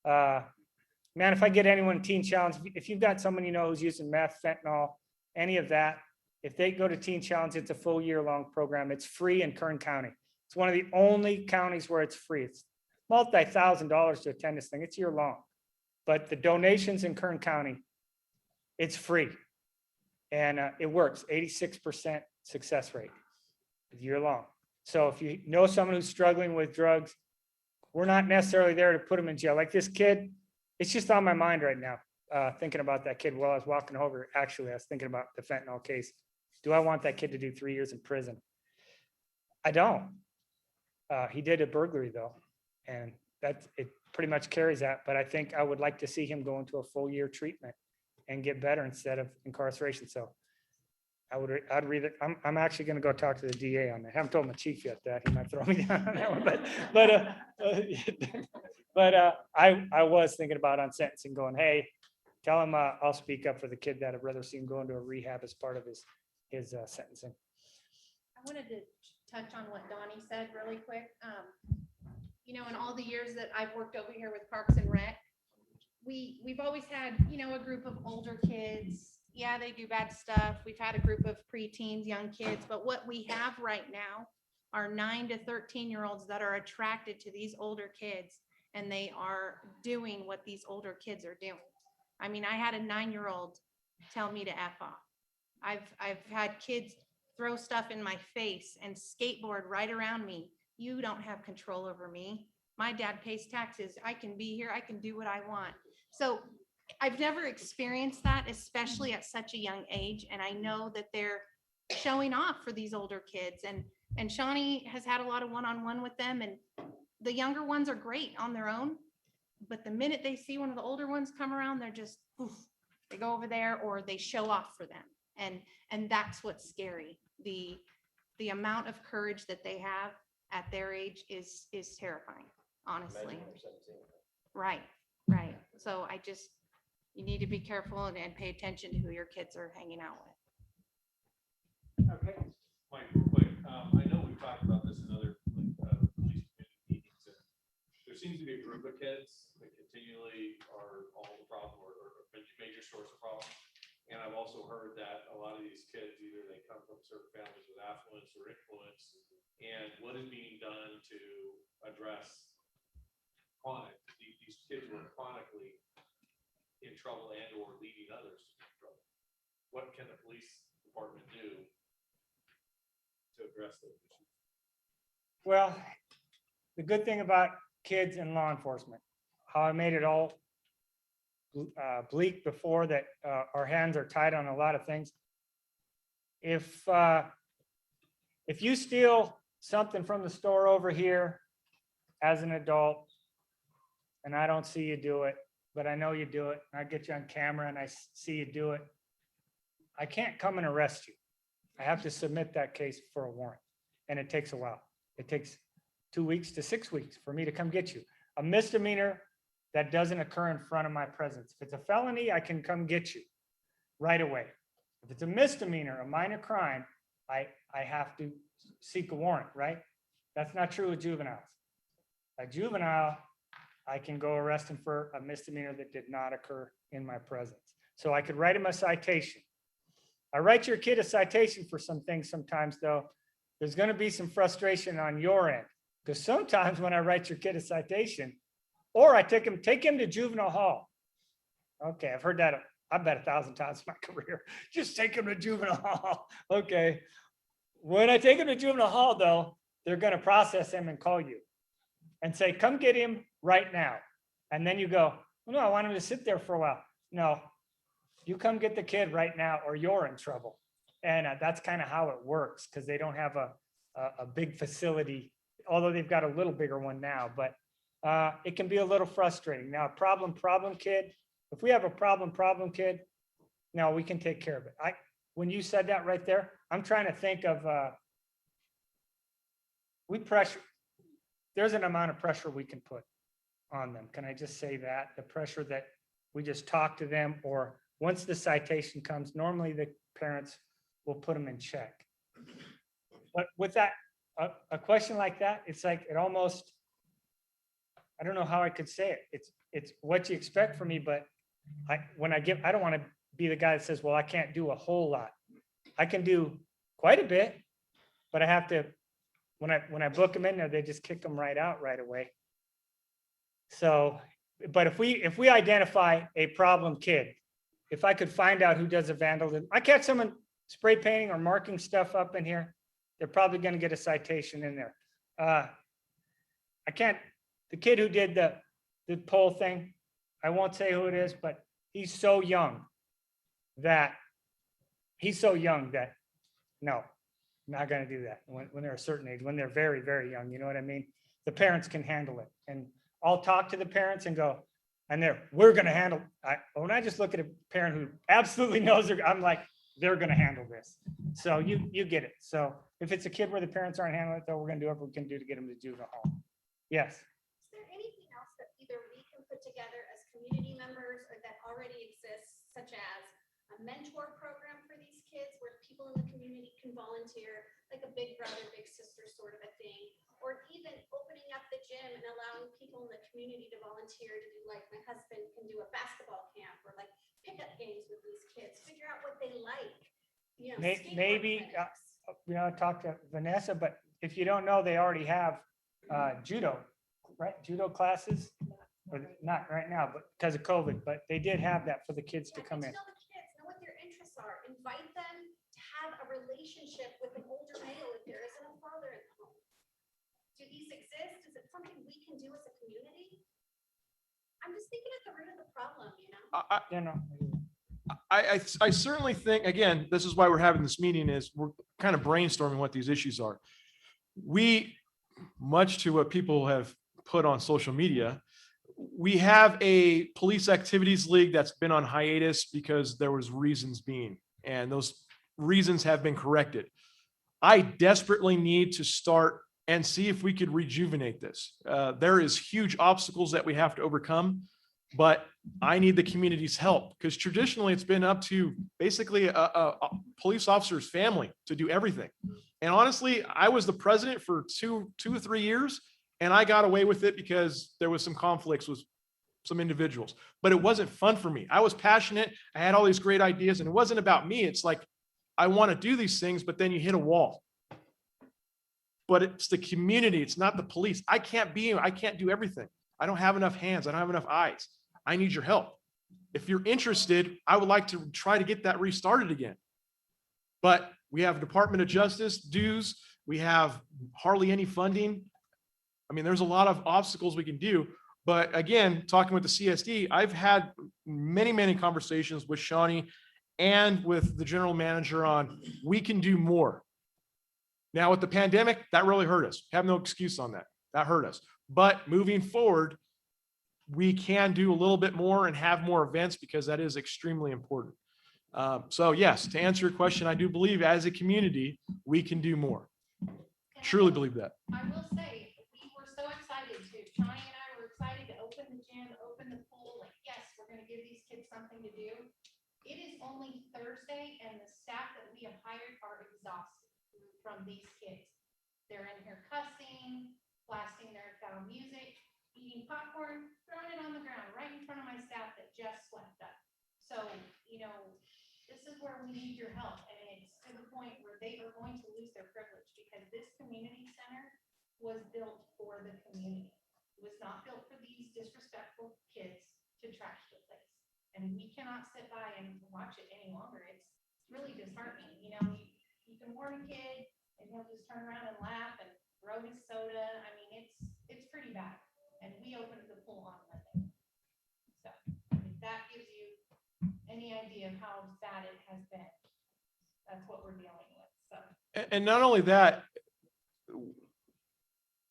Man, if I get anyone in Teen Challenge, if you've got someone you know who's using meth, fentanyl, any of that, if they go to Teen Challenge, it's a full year-long program. It's free in Kern County. It's one of the only counties where it's free. It's multi-$1,000s to attend this thing. It's year-long. But the donations in Kern County, it's free. And it works, 86% success rate, year-long. So if you know someone who's struggling with drugs, we're not necessarily there to put them in jail. Like this kid, it's just on my mind right now, thinking about that kid while I was walking over. Actually, I was thinking about the fentanyl case. Do I want that kid to do 3 years in prison? I don't. He did a burglary though, and it pretty much carries that. But I think I would like to see him go into a full year treatment and get better instead of incarceration. So I'd read it. I'm actually going to go talk to the DA on that. I haven't told my chief yet that he might throw me down on that one, but I was thinking about on sentencing going, hey, tell him I'll speak up for the kid that I'd rather see him go into a rehab as part of his sentencing. I wanted to touch on what Donnie said really quick. You know, in all the years that I've worked over here with Parks and Rec, we've always had, you know, a group of older kids. Yeah, they do bad stuff. We've had a group of preteens, young kids, but what we have right now are 9 to 13-year-olds that are attracted to these older kids, and they are doing what these older kids are doing. I mean, I had a 9-year-old tell me to F off. I've had kids throw stuff in my face and skateboard right around me. You don't have control over me. My dad pays taxes. I can be here. I can do what I want. So I've never experienced that, especially at such a young age. And I know that they're showing off for these older kids. And Shawnee has had a lot of one-on-one with them. And the younger ones are great on their own. But the minute they see one of the older ones come around, they're just, oof, they go over there or they show off for them. And that's what's scary. The amount of courage that they have at their age is terrifying, honestly. Imagine when you're 17. Right. So you need to be careful and pay attention to who your kids are hanging out with. Okay. Mike, real quick, I know we've talked about this in other police committee meetings. And there seems to be a group of kids that continually are all the problem or a major source of problem. And I've also heard that a lot of these kids, either they come from certain families with affluence or influence. And what is being done to address these kids who are chronically in trouble and or leading others to trouble? What can the police department do to address those issues? Well, the good thing about kids and law enforcement, how I made it all bleak before, that our hands are tied on a lot of things. If you steal something from the store over here as an adult, and I don't see you do it, but I know you do it, and I get you on camera and I see you do it, I can't come and arrest you. I have to submit that case for a warrant, and it takes a while. It takes 2 weeks to 6 weeks for me to come get you. A misdemeanor that doesn't occur in front of my presence. If it's a felony, I can come get you right away. If it's a misdemeanor, a minor crime, I have to seek a warrant, right? That's not true with juveniles. A juvenile, I can go arrest him for a misdemeanor that did not occur in my presence. So I could write him a citation. I write your kid a citation for some things sometimes, though. There's going to be some frustration on your end. Because sometimes when I write your kid a citation, or I take him to juvenile hall. Okay, I've heard that, I bet 1,000 times in my career. Just take him to juvenile hall. Okay. When I take him to juvenile hall, though, they're gonna process him and call you and say, come get him right now. And then you go, well, no, I want him to sit there for a while. No, you come get the kid right now or you're in trouble. And that's kind of how it works because they don't have a big facility, although they've got a little bigger one now, but it can be a little frustrating. Now, problem kid, if we have a problem kid, now we can take care of it. When you said that right there, I'm trying to think of, there's an amount of pressure we can put on them. Can I just say that? The pressure that we just talk to them, or once the citation comes, normally the parents will put them in check. But with that, a question like that, it's like, it almost, I don't know how I could say it. It's what you expect from me, but I don't want to be the guy that says, well, I can't do a whole lot. I can do quite a bit, but I have to, when I book them in there, they just kick them right out right away. So, but if we identify a problem kid, if I could find out who does a vandalism, I catch someone spray painting or marking stuff up in here, they're probably going to get a citation in there. The kid who did the pole thing, I won't say who it is, but he's so young that no, not going to do that when they're a certain age, when they're very, very young, you know what I mean? The parents can handle it. And I'll talk to the parents and go, we're going to handle, when I just look at a parent who absolutely knows, I'm like, they're going to handle this. So you get it. So if it's a kid where the parents aren't handling it, though, we're going to do whatever we can do to get them to juvenile hall. Yes. Is there anything else that either we can put together as community members or that already exists, such as a mentor program for these kids where people in the community can volunteer, like a big brother, big sister sort of a thing, or even opening up the gym and allowing people in the community to volunteer to do, like my husband can do a basketball camp or like pickup games with these kids, figure out what they like. You know, Maybe, skateboard clinics. talk to Vanessa, but if you don't know, they already have judo, right? Judo classes, or not right now, but because of COVID, but they did have that for the kids to Yeah, come get in. to know the kids, know what their interests are, invite them to have a relationship with an older male if there isn't a father in the home. Do these exist? Is it something we can do as a community? I'm just thinking at the root of the problem, you know? You know, I certainly think, again, this is why we're having this meeting, is we're kind of brainstorming what these issues are. We, much to what people have put on social media, we have a police activities league that's been on hiatus because there was reasons being, and those reasons have been corrected. I desperately need to start and see if we could rejuvenate this. There is huge obstacles that we have to overcome, but I need the community's help, because traditionally it's been up to basically a police officer's family to do everything. And honestly, I was the president for two or 3 years, and I got away with it because there was some conflicts with some individuals, but it wasn't fun for me. I was passionate. I had all these great ideas, and it wasn't about me. It's like, I want to do these things, but then you hit a wall. But it's the community. It's not the police. I can't do everything. I don't have enough hands. I don't have enough eyes. I need your help. If you're interested, I would like to try to get that restarted again. But we have Department of Justice dues. We have hardly any funding. I mean, there's a lot of obstacles we can do. But again, talking with the CSD, I've had many, many conversations with Shawnee and with the general manager on, we can do more. Now with the pandemic, that really hurt us. Have no excuse on that. That hurt us. But moving forward, we can do a little bit more and have more events, because that is extremely important. So yes, to answer your question, I do believe as a community, we can do more. Truly believe that. I will say, we were so excited to, Johnny and I were excited to open the gym, open the pool, like, yes, we're gonna give these kids something to do. It is only Thursday and the staff that we have hired are exhausted from these kids. They're in here cussing, blasting their foul music, eating popcorn, throwing it on the ground right in front of my staff that just swept up. So, you know, this is where we need your help. And it's to the point where they are going to lose their privilege, because this community center was built for the community. It was not built for these disrespectful kids to trash the place. And we cannot sit by and watch it any longer. It's really disheartening. You know, you can warn a kid and he'll just turn around and laugh and throw his soda. I mean, it's pretty bad. And we opened the pool on Monday. So if that gives you any idea of how sad it has been, that's what we're dealing with. So. And not only that,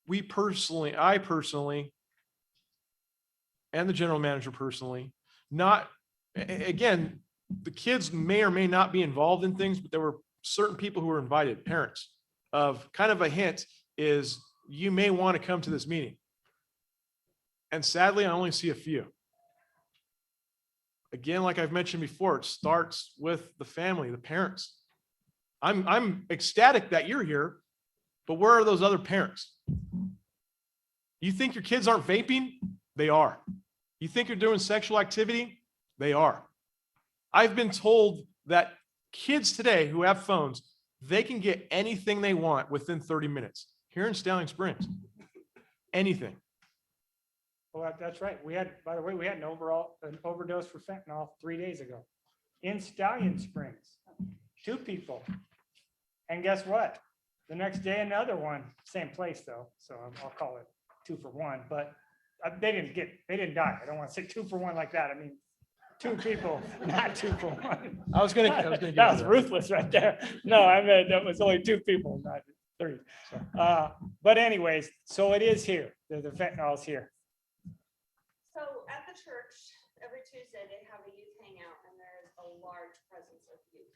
I personally, and the general manager personally, again, the kids may or may not be involved in things, but there were certain people who were invited, parents, of kind of a hint is you may want to come to this meeting. And sadly, I only see a few. Again, like I've mentioned before, it starts with the family, the parents. I'm ecstatic that you're here, but where are those other parents? You think your kids aren't vaping? They are. You think you're doing sexual activity? They are. I've been told that kids today who have phones, they can get anything they want within 30 minutes. Here in Stallion Springs, anything. Well, that's right. By the way, we had an overdose for fentanyl 3 days ago in Stallion Springs. 2 people. And guess what? The next day, another one, same place though. So I'll call it 2 for 1, but they didn't die. I don't want to say 2 for 1 like that. I mean, 2 people, not 2 for 1. I was gonna give That you was ruthless right there. No, I meant that was only 2 people, not 3. But anyways, so it is here. The fentanyl's here. So at the church, every Tuesday, they have a youth hangout and there's a large presence of youth.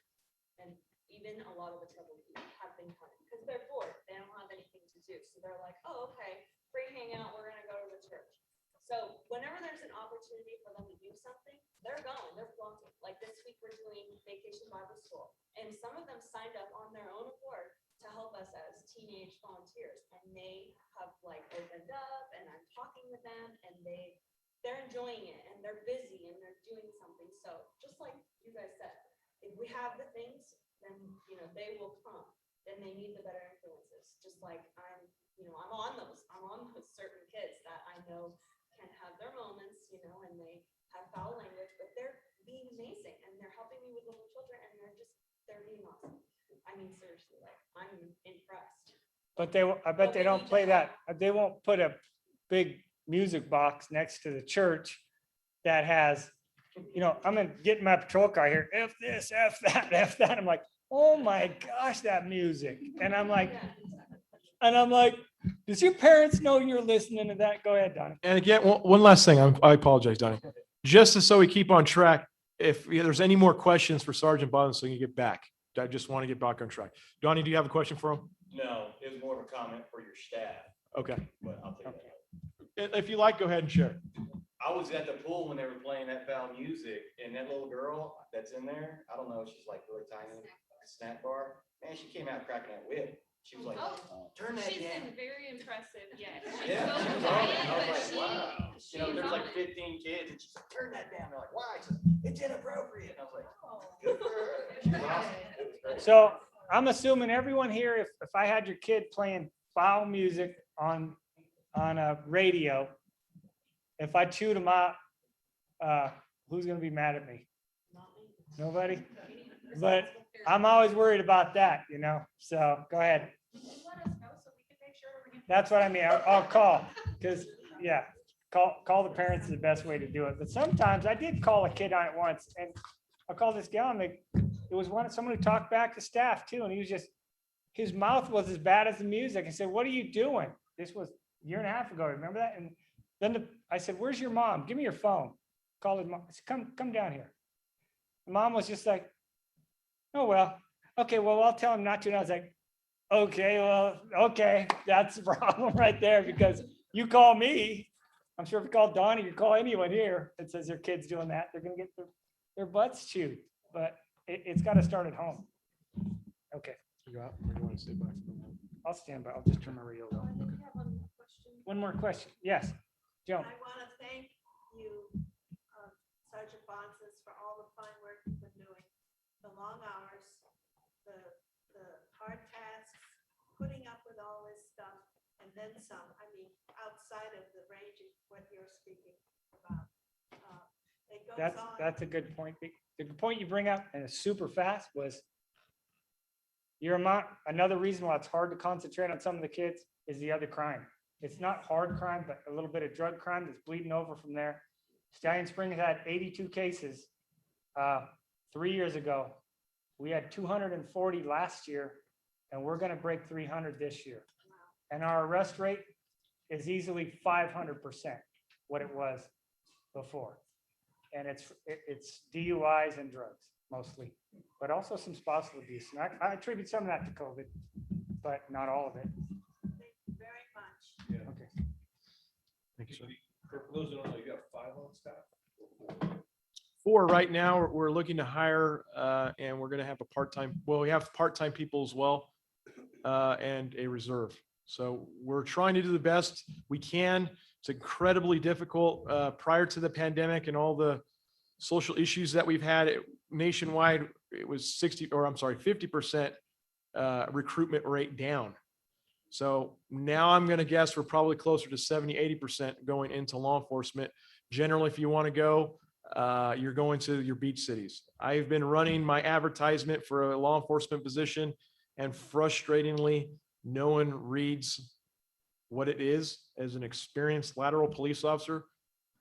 And even a lot of the troubled youth have been coming because they're bored. They don't have anything to do. So they're like, oh, okay, free hangout, we're gonna go to the church. So whenever there's an opportunity for them to do something, they're going, they're flunking. Like this week, we're doing Vacation Bible School. And some of them signed up on their own accord to help us as teenage volunteers. And they have like opened up and I'm talking with them and they're enjoying it and they're busy and they're doing something. So just like you guys said, if we have the things, then, they will come. Then they need the better influences. Just like I'm on those certain kids that I know can have their moments, and they have foul language, but they're being amazing and they're helping me with little children and they're being awesome. I mean, seriously, like I'm impressed. But I bet they don't play that. They won't put a big music box next to the church that has, I'm gonna get in my patrol car here. F this, F that, F that. I'm like, oh my gosh, that music. And I'm like, does your parents know you're listening to that? Go ahead, Donnie. And again, one last thing. I apologize, Donnie. Just so we keep on track, if there's any more questions for Sergeant Button, so you get back. I just want to get back on track. Donnie, do you have a question for him? No, it was more of a comment for your staff, Okay. but I'll take that. If you like, go ahead and share. I was at the pool when they were playing that foul music, and that little girl that's in there, I don't know, she's like really tiny, snack bar. Man, she came out cracking that whip. She was like, turn that She's down. been very impressive, yes. Yeah, So she was quiet, awesome. I was but like, she- wow. she's There's like on it. 15 kids, and she's like, turn that down. They're like, why? She said, it's inappropriate. And I was like, good for her. She was awesome. It was great. So I'm assuming everyone here, if I had your kid playing foul music on a radio, if I chewed them out, who's gonna be mad at me? Nobody? But I'm always worried about that, so go ahead. Let us know so we can make sure we're. That's what I mean. I'll call, because, yeah, call the parents is the best way to do it. But sometimes I did call a kid on it once, and I called this gal, and it was someone who talked back to staff too, and his mouth was as bad as the music. I said, what are you doing? This was a year and a half ago, remember that? And then I said, where's your mom? Give me your phone. Called his mom. I said, come down here. The mom was just like, oh, well, okay, well, I'll tell him not to. And I was like, okay, that's the problem right there, because you call me, I'm sure if you call Donnie, you call anyone here that says their kid's doing that, they're gonna get their butts chewed, but it's gotta start at home. Okay, I'll stand by, I'll just turn my radio Oh, I on. think you have one more question. One more question, yes, Joan. I want to thank you, Sergeant Bonsis, for all the fine work you've been doing. The long hours, the hard tasks, putting up with all this stuff, and then some. I mean, outside of the range of what you're speaking about. It goes on. That's a good point. The point you bring up, and it's super fast, was your amount, another reason why it's hard to concentrate on some of the kids is the other crime. It's not hard crime, but a little bit of drug crime that's bleeding over from there. Stallion Springs had 82 cases 3 years ago. We had 240 last year, and we're gonna break 300 this year. And our arrest rate is easily 500% what it was before. And it's DUIs and drugs mostly, but also some spousal abuse. And I attribute some of that to COVID, but not all of it. Thank you very much. Okay. Thank you, sir. For those who don't know, you got 5 on staff? 4 right now. We're looking to hire, and we're going to have a part-time. Well, we have part-time people as well, and a reserve. So we're trying to do the best we can. It's incredibly difficult prior to the pandemic and all the social issues that we've had nationwide. It was 50% recruitment rate down. So now I'm going to guess we're probably closer to 70, 80% going into law enforcement. Generally, if you want to go, you're going to your beach cities. I've been running my advertisement for a law enforcement position, and frustratingly, no one reads what it is as an experienced lateral police officer.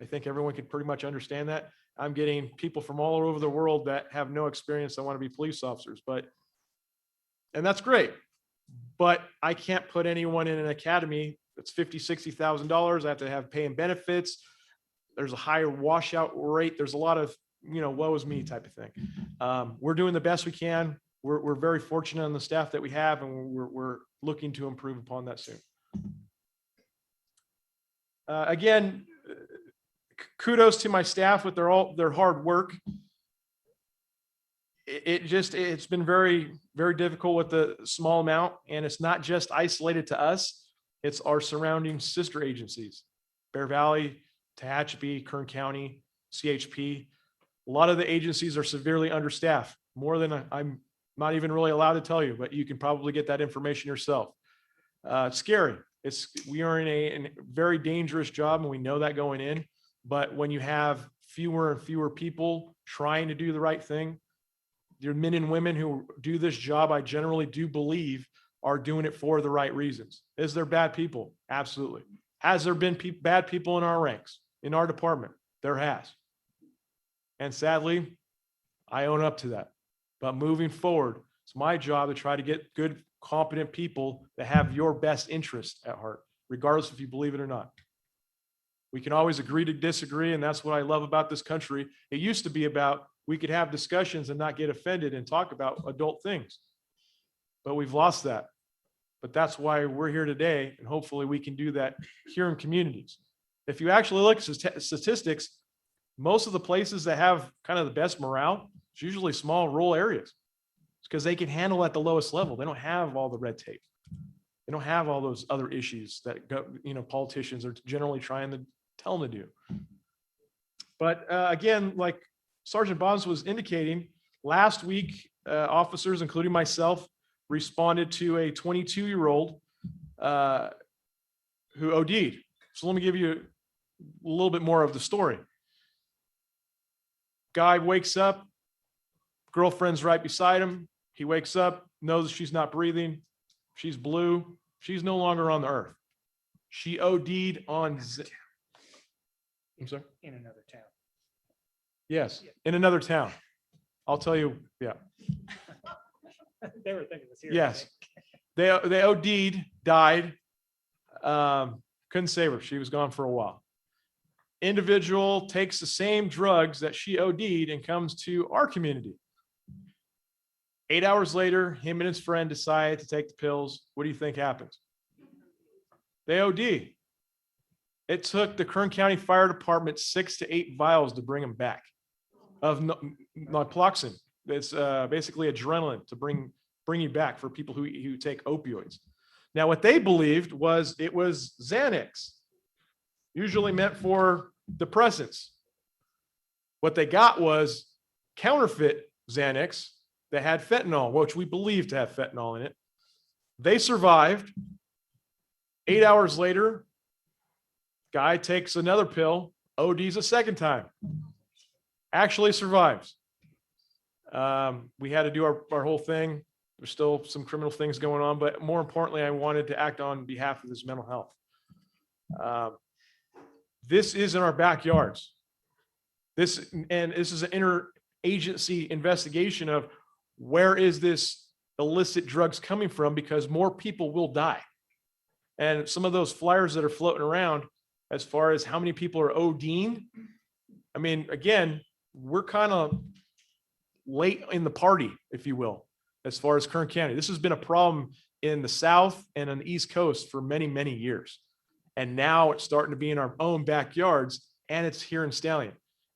I think everyone can pretty much understand that. I'm getting people from all over the world that have no experience that want to be police officers, and that's great. But I can't put anyone in an academy that's $50,000, $60,000. I have to have pay and benefits. There's a higher washout rate. There's a lot of, woe is me type of thing. We're doing the best we can. We're very fortunate on the staff that we have, and we're looking to improve upon that soon. Again, kudos to my staff with their hard work. It's been very, very difficult with the small amount, and it's not just isolated to us. It's our surrounding sister agencies, Bear Valley, Tehachapi, Kern County, CHP. A lot of the agencies are severely understaffed, more than I'm not even really allowed to tell you, but you can probably get that information yourself. It's scary. We are in a very dangerous job, and we know that going in. But when you have fewer and fewer people trying to do the right thing, your men and women who do this job, I generally do believe, are doing it for the right reasons. Is there bad people? Absolutely. Has there been bad people in our ranks, in our department? There has. And sadly, I own up to that. But moving forward, it's my job to try to get good, competent people that have your best interest at heart, regardless if you believe it or not. We can always agree to disagree, and that's what I love about this country. It used to be about we could have discussions and not get offended and talk about adult things. But we've lost that. But that's why we're here today, and hopefully we can do that here in communities. If you actually look at statistics, most of the places that have kind of the best morale, it's usually small rural areas. It's because they can handle at the lowest level. They don't have all the red tape. They don't have all those other issues that politicians are generally trying to tell them to do. But again, like Sergeant Bonds was indicating, last week, officers, including myself, responded to a 22-year-old who OD'd. So let me give you a little bit more of the story. Guy wakes up, girlfriend's right beside him. He wakes up, knows she's not breathing. She's blue. She's no longer on the earth. She OD'd on. I'm sorry? In another town. Yes, in another town. I'll tell you, yeah. They were thinking this here. Yes. They OD'd, died. Couldn't save her. She was gone for a while. Individual takes the same drugs that she OD'd and comes to our community. 8 hours later, him and his friend decide to take the pills. What do you think happens? They OD. It took the Kern County Fire Department 6 to 8 vials to bring him back of naloxone. It's basically adrenaline to bring you back for people who take opioids. Now, what they believed was it was Xanax, usually meant for depressants. What they got was counterfeit Xanax that had fentanyl, which we believe to have fentanyl in it. They survived. 8 hours later, guy takes another pill, ODs a second time, actually survives. We had to do our whole thing. There's still some criminal things going on, but more importantly, I wanted to act on behalf of his mental health. This is in our backyards. This is an interagency investigation of where is this illicit drugs coming from, because more people will die. And some of those flyers that are floating around as far as how many people are ODing, I mean, again, we're kind of late in the party, if you will, as far as Kern County. This has been a problem in the South and on the East Coast for many, many years. And now it's starting to be in our own backyards, and it's here in Stallion.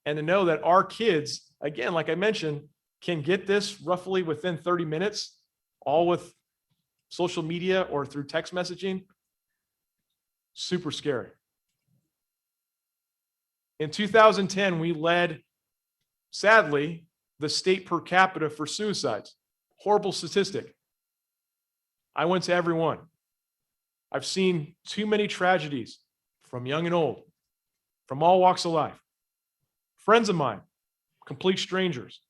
And to know that our kids, again, like I mentioned, can get this roughly within 30 minutes, all with social media or through text messaging, super scary. In 2010, we led, sadly, the state per capita for suicides. Horrible statistic. I went to every one. I've seen too many tragedies from young and old, from all walks of life. Friends of mine, complete strangers.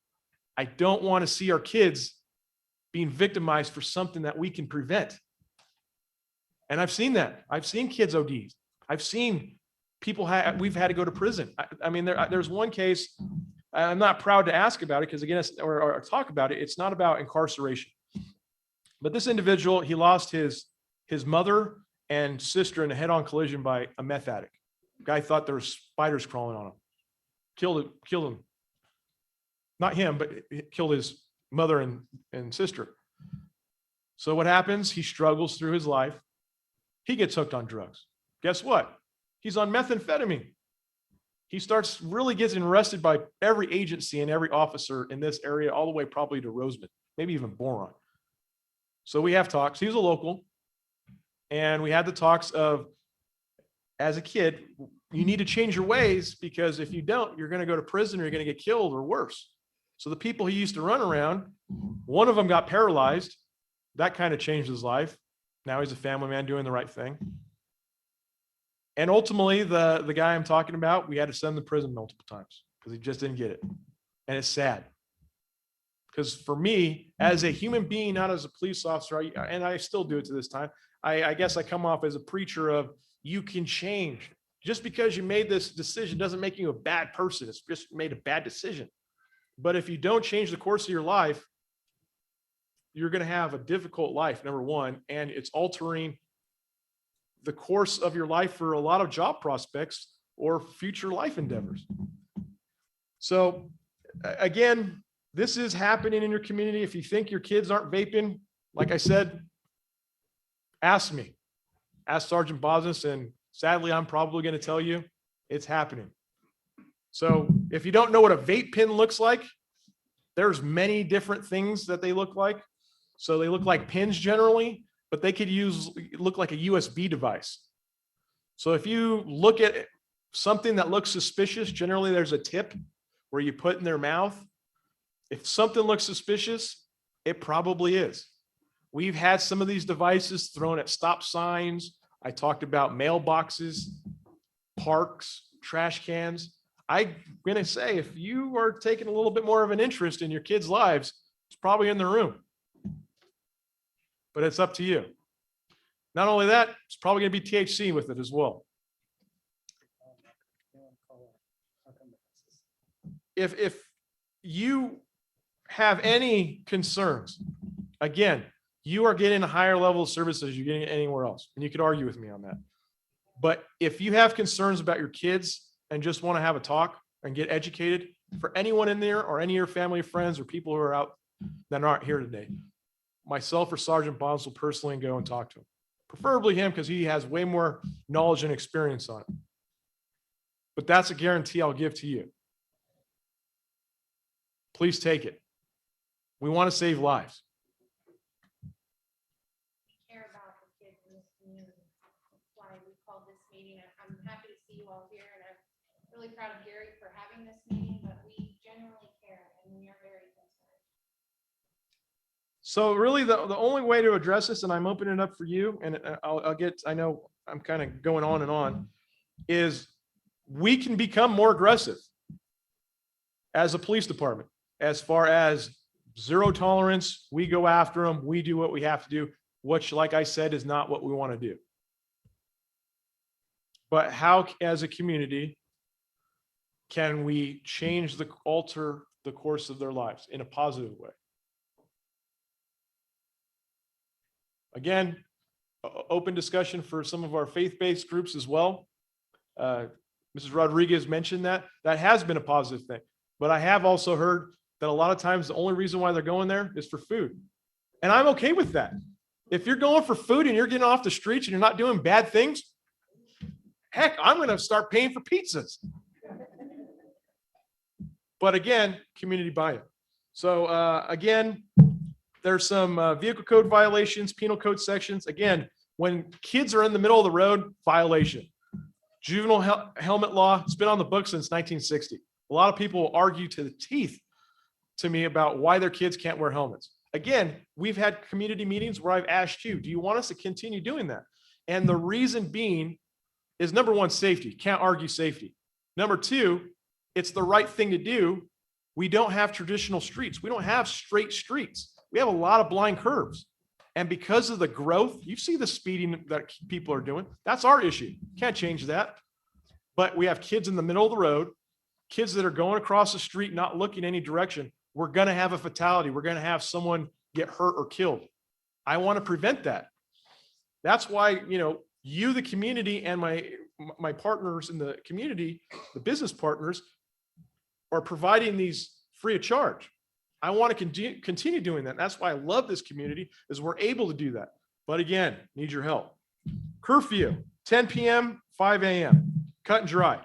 I don't want to see our kids being victimized for something that we can prevent. And I've seen that. I've seen kids ODs. I've seen people, we've had to go to prison. I mean, there's one case, I'm not proud to ask about it because, again, or talk about it. It's not about incarceration. But this individual, he lost his mother and sister in a head-on collision by a meth addict. Guy thought there were spiders crawling on him. Killed him. Not him, but killed his mother and sister. So what happens? He struggles through his life. He gets hooked on drugs. Guess what? He's on methamphetamine. He starts really getting arrested by every agency and every officer in this area, all the way probably to Roseman, maybe even Boron. So we have talks. He was a local. And we had the talks of, as a kid, you need to change your ways, because if you don't, you're going to go to prison or you're going to get killed or worse. So the people he used to run around, one of them got paralyzed. That kind of changed his life. Now he's a family man doing the right thing. And ultimately, the guy I'm talking about, we had to send him to prison multiple times because he just didn't get it. And it's sad. Because for me, as a human being, not as a police officer, and I still do it to this time, I guess I come off as a preacher of, you can change. Just because you made this decision doesn't make you a bad person. It's just made a bad decision. But if you don't change the course of your life, you're going to have a difficult life, number one, and it's altering the course of your life for a lot of job prospects or future life endeavors. So again, this is happening in your community. If you think your kids aren't vaping, like I said, ask me. Ask Sergeant Bosnis, and sadly, I'm probably going to tell you it's happening. So if you don't know what a vape pen looks like, there's many different things that they look like. So they look like pins generally, but they could look like a USB device. So if you look at something that looks suspicious, generally there's a tip where you put in their mouth. If something looks suspicious, it probably is. We've had some of these devices thrown at stop signs. I talked about mailboxes, parks, trash cans. I'm going to say, if you are taking a little bit more of an interest in your kids' lives, it's probably in the room. But it's up to you. Not only that, it's probably going to be THC with it as well. If you have any concerns, again, you are getting a higher level of services you're getting anywhere else. And you could argue with me on that. But if you have concerns about your kids and just want to have a talk and get educated, for anyone in there or any of your family, friends, or people who are out that aren't here today, myself or Sergeant Bonds will personally go and talk to him. Preferably him, because he has way more knowledge and experience on it. But that's a guarantee I'll give to you. Please take it. We want to save lives. Care about the kids in this community. That's why we called this meeting. I'm happy to see you all here, and I'm really proud of Gary for having this meeting, but we genuinely care, and we are very concerned. So really the only way to address this, and I'm opening it up for you, and I know I'm kind of going on and on, is we can become more aggressive as a police department, as far as zero tolerance, we go after them, we do what we have to do, which, like I said, is not what we want to do. But how, as a community, can we alter the course of their lives in a positive way? Again, open discussion for some of our faith-based groups as well. Mrs. Rodriguez mentioned that. That has been a positive thing. But I have also heard that a lot of times the only reason why they're going there is for food. And I'm okay with that. If you're going for food and you're getting off the streets and you're not doing bad things, heck, I'm going to start paying for pizzas. But again, community buy-in. So again, there's some vehicle code violations, penal code sections. Again, when kids are in the middle of the road, violation. Juvenile helmet law, it's been on the books since 1960. A lot of people will argue to the teeth to me about why their kids can't wear helmets. Again, we've had community meetings where I've asked you, do you want us to continue doing that? And the reason being is, number one, safety. Can't argue safety. Number two, it's the right thing to do. We don't have traditional streets. We don't have straight streets. We have a lot of blind curves. And because of the growth, you see the speeding that people are doing. That's our issue. Can't change that. But we have kids in the middle of the road, kids that are going across the street, not looking any direction. We're going to have a fatality. We're going to have someone get hurt or killed. I want to prevent that. That's why, you, the community, and my partners in the community, the business partners, are providing these free of charge. I want to continue doing that. That's why I love this community, is we're able to do that. But again, need your help. Curfew, 10 p.m., 5 a.m., cut and dry.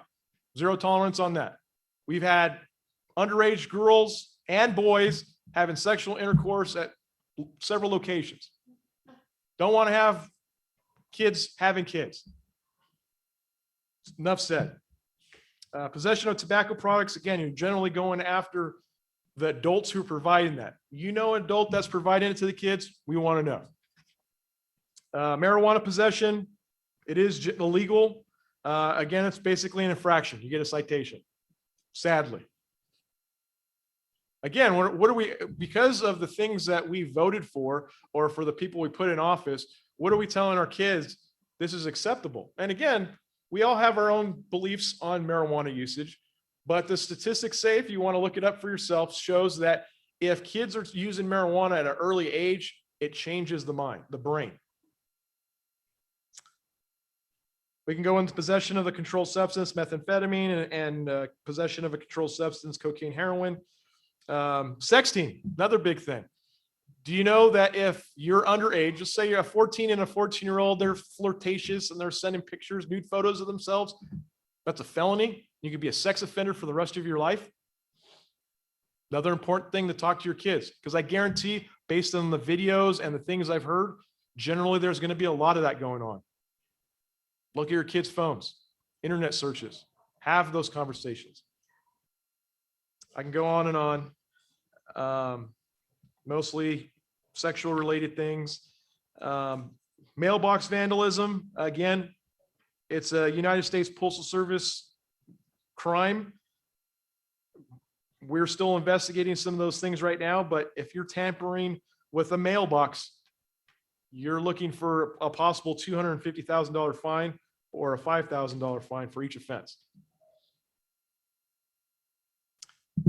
Zero tolerance on that. We've had underage girls and boys having sexual intercourse at several locations. Don't want to have kids having kids. Enough said. Possession of tobacco products, again, you're generally going after the adults who are providing that. An adult that's providing it to the kids, we want to know. Marijuana possession, it is illegal. Again, it's basically an infraction. You get a citation, sadly. Again, what are we, because of the things that we voted for, or for the people we put in office, what are we telling our kids? This is acceptable. And again, we all have our own beliefs on marijuana usage, but the statistics say, if you want to look it up for yourself, shows that if kids are using marijuana at an early age, it changes the mind, the brain. We can go into possession of a controlled substance, methamphetamine, and possession of a controlled substance, cocaine, heroin. Sexting, another big thing. Do you know that if you're underage, just say you're a 14 and a 14-year-old, they're flirtatious and they're sending pictures, nude photos of themselves, that's a felony. You could be a sex offender for the rest of your life. Another important thing to talk to your kids, because I guarantee, based on the videos and the things I've heard, generally there's going to be a lot of that going on. Look at your kids' phones, internet searches, have those conversations. I can go on and on. Mostly sexual related things. Mailbox vandalism, again, it's a United States Postal Service crime. We're still investigating some of those things right now, but if you're tampering with a mailbox, you're looking for a possible $250,000 fine or a $5,000 fine for each offense.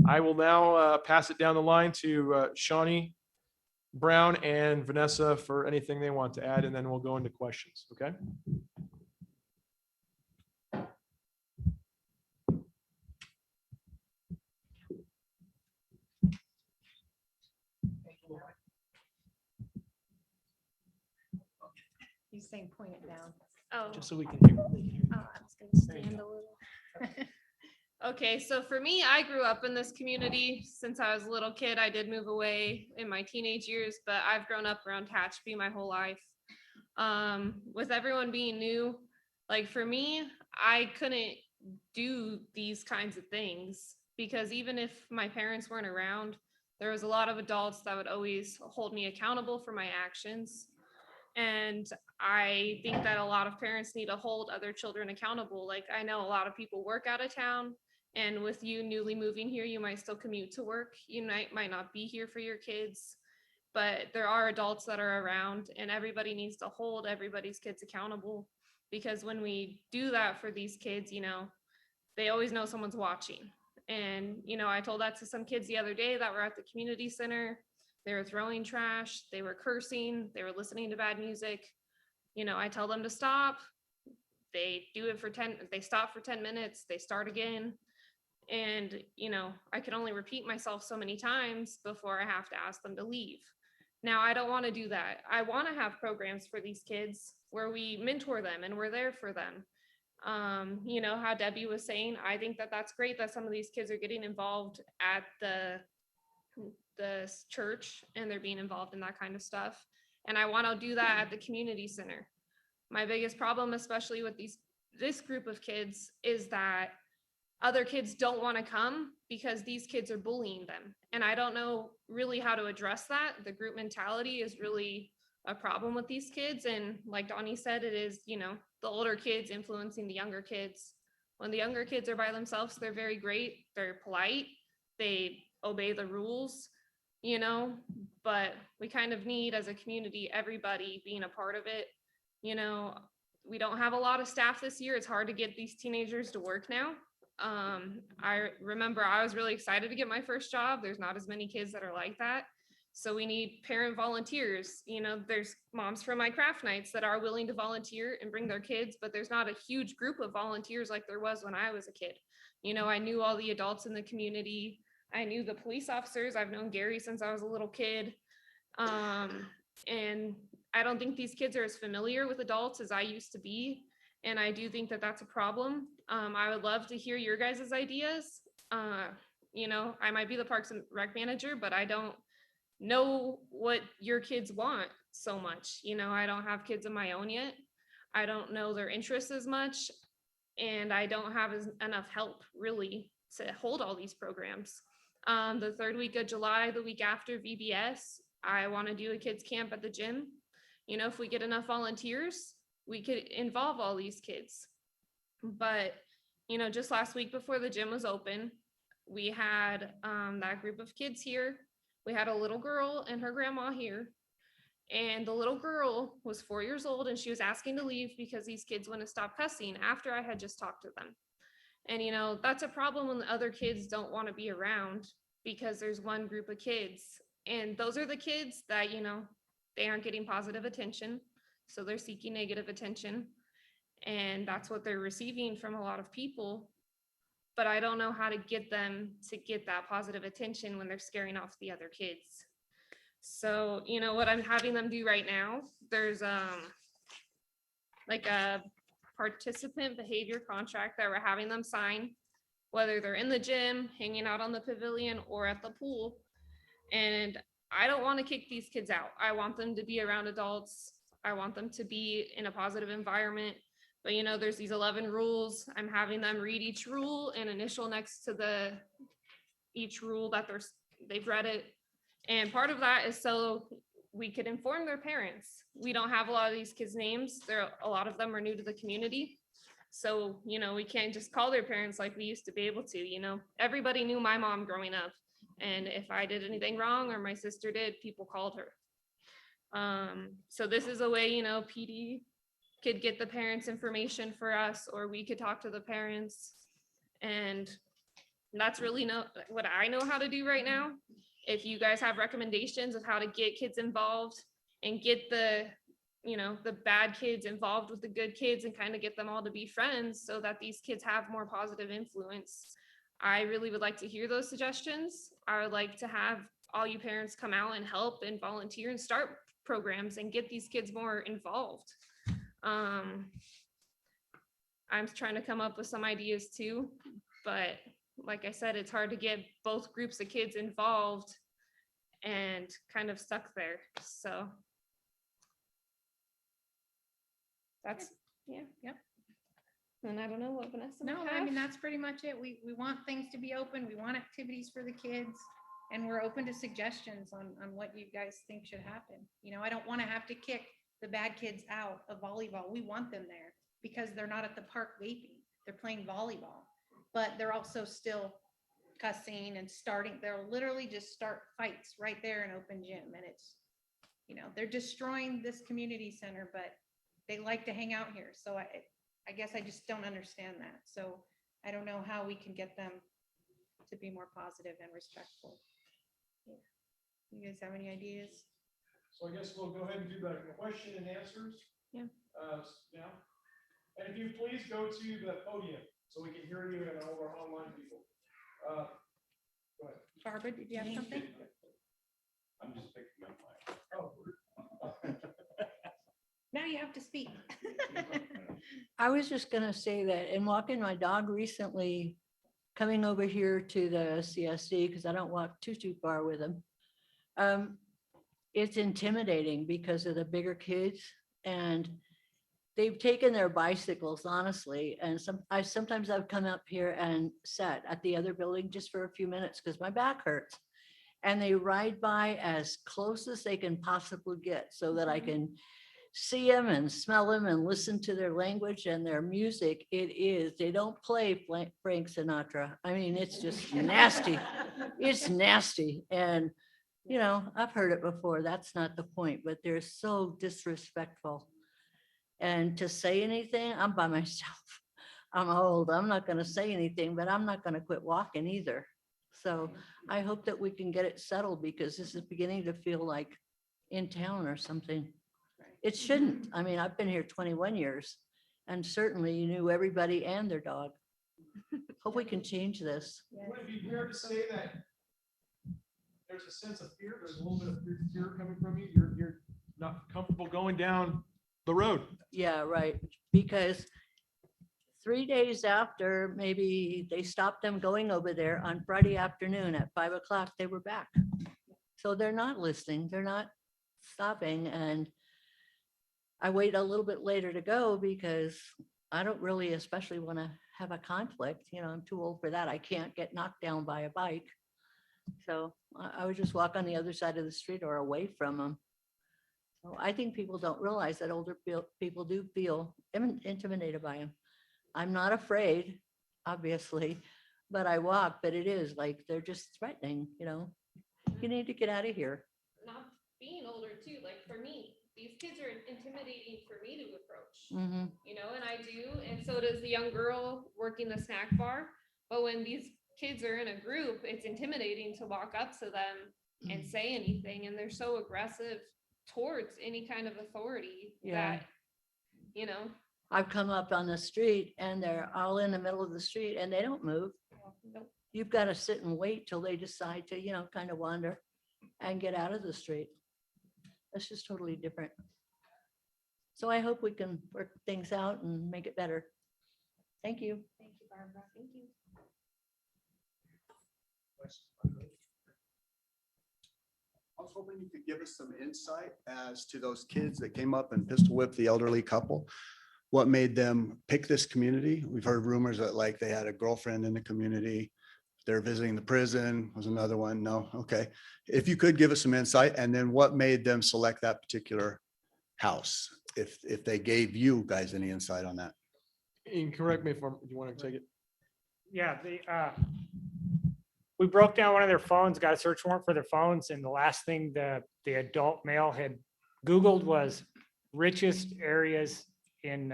I will now pass it down the line to Shawnee Brown and Vanessa for anything they want to add, and then we'll go into questions, okay? He's saying point it down. Oh, Just so we can hear. I was gonna stand a little. Okay, so for me, I grew up in this community since I was a little kid. I did move away in my teenage years, but I've grown up around Tehachapi my whole life. With everyone being new, like for me, I couldn't do these kinds of things because even if my parents weren't around, there was a lot of adults that would always hold me accountable for my actions. And I think that a lot of parents need to hold other children accountable. Like, I know a lot of people work out of town, and with you newly moving here, you might still commute to work. You might not be here for your kids, but there are adults that are around, and everybody needs to hold everybody's kids accountable. Because when we do that for these kids, they always know someone's watching. And, I told that to some kids the other day that were at the community center. They were throwing trash, they were cursing, they were listening to bad music. I tell them to stop. They do it they stop for 10 minutes, they start again. And, I can only repeat myself so many times before I have to ask them to leave. Now, I don't want to do that. I want to have programs for these kids where we mentor them and we're there for them. How Debbie was saying, I think that that's great that some of these kids are getting involved at the church and they're being involved in that kind of stuff. And I want to do that at the community center. My biggest problem, especially with this group of kids, is that other kids don't want to come because these kids are bullying them. And I don't know really how to address that. The group mentality is really a problem with these kids. And like Donnie said, it is, the older kids influencing the younger kids. When the younger kids are by themselves, they're very great. They're polite. They obey the rules, but we kind of need, as a community, everybody being a part of it. We don't have a lot of staff this year. It's hard to get these teenagers to work now. I remember I was really excited to get my first job. There's not as many kids that are like that. So we need parent volunteers. There's moms from my craft nights that are willing to volunteer and bring their kids, but there's not a huge group of volunteers like there was when I was a kid. I knew all the adults in the community. I knew the police officers. I've known Gary since I was a little kid. And I don't think these kids are as familiar with adults as I used to be. And I do think that that's a problem. I would love to hear your guys' ideas. I might be the Parks and Rec manager, but I don't know what your kids want so much. I don't have kids of my own yet. I don't know their interests as much. And I don't have enough help really to hold all these programs. The third week of July, the week after VBS, I want to do a kids camp at the gym. If we get enough volunteers, we could involve all these kids. But, just last week before the gym was open, we had that group of kids here. We had a little girl and her grandma here. And the little girl was 4 years old and she was asking to leave because these kids wouldn't stop cussing after I had just talked to them. And, that's a problem when the other kids don't want to be around because there's one group of kids. And those are the kids that, they aren't getting positive attention. So they're seeking negative attention. And that's what they're receiving from a lot of people. But I don't know how to get them to get that positive attention when they're scaring off the other kids. So, what I'm having them do right now, there's like a participant behavior contract that we're having them sign, whether they're in the gym, hanging out on the pavilion, or at the pool. And I don't want to kick these kids out. I want them to be around adults. I want them to be in a positive environment. But, there's these 11 rules. I'm having them read each rule and initial next to each rule that they've read it. And part of that is so we could inform their parents. We don't have a lot of these kids' names. A lot of them are new to the community. So, we can't just call their parents like we used to be able to. Everybody knew my mom growing up. And if I did anything wrong or my sister did, people called her. So this is a way, PD could get the parents' information for us, or we could talk to the parents. And that's really what I know how to do right now. If you guys have recommendations of how to get kids involved and get the bad kids involved with the good kids and kind of get them all to be friends so that these kids have more positive influence, I really would like to hear those suggestions. I would like to have all you parents come out and help and volunteer and start programs and get these kids more involved. I'm trying to come up with some ideas too, but like I said, it's hard to get both groups of kids involved and kind of stuck there. So that's, yeah. And I don't know what Vanessa. No, I mean, that's pretty much it. We want things to be open. We want activities for the kids. And we're open to suggestions on what you guys think should happen. I don't want to have to kick the bad kids out of volleyball. We want them there because they're not at the park vaping. They're playing volleyball, but they're also still cussing and starting. They'll literally just start fights right there in open gym. And it's, they're destroying this community center, but they like to hang out here. So I guess I just don't understand that. So I don't know how we can get them to be more positive and respectful. Yeah. You guys have any ideas? So I guess we'll go ahead and do the question and answers. Yeah. Now, and if you please go to the podium so we can hear you and all our online people. Go ahead. Barbara, did you have something? I'm just picking up my. Oh. Now you have to speak. I was just gonna say that in walking my dog recently, coming over here to the CSD, because I don't walk too far with him. It's intimidating because of the bigger kids, and they've taken their bicycles, honestly. And sometimes I've come up here and sat at the other building just for a few minutes because my back hurts. And they ride by as close as they can possibly get so that I can see them and smell them and listen to their language and their music. They don't play Frank Sinatra. I mean, it's just nasty. It's nasty. And, I've heard it before. That's not the point, but they're so disrespectful. And to say anything, I'm by myself. I'm old. I'm not going to say anything, but I'm not going to quit walking either. So I hope that we can get it settled because this is beginning to feel like in town or something. It shouldn't. I mean, I've been here 21 years and certainly you knew everybody and their dog. Hope we can change this. Would it be fair to say that there's a sense of fear? There's a little bit of fear coming from you. You're not comfortable going down the road. Yeah, right. Because 3 days after, maybe they stopped them going over there on Friday afternoon at 5 o'clock, they were back. So they're not listening. They're not stopping. And I wait a little bit later to go because I don't really especially want to have a conflict. I'm too old for that. I can't get knocked down by a bike. So I would just walk on the other side of the street or away from them. So I think people don't realize that older people do feel intimidated by them. I'm not afraid, obviously, but I walk, but it is like, they're just threatening, you need to get out of here. Not being older too, like for me, these kids are intimidating for me to approach, Mhm. And I do. And so does the young girl working the snack bar. But when these kids are in a group, it's intimidating to walk up to them and say anything. And they're so aggressive towards any kind of authority Yeah. that, I've come up on the street and they're all in the middle of the street and they don't move. nope. You've got to sit and wait till they decide to, kind of wander and get out of the street. That's just totally different. So I hope we can work things out and make it better. Thank you. Thank you, Barbara. Thank you. I was hoping you could give us some insight as to those kids that came up and pistol whipped the elderly couple. What made them pick this community? We've heard rumors that like they had a girlfriend in the community. They're visiting the prison was another one. No, okay. If you could give us some insight, and then what made them select that particular house? If they gave you guys any insight on that. And correct me if you want to take it. Yeah, we broke down one of their phones, got a search warrant for their phones, and the last thing the adult male had Googled was richest areas in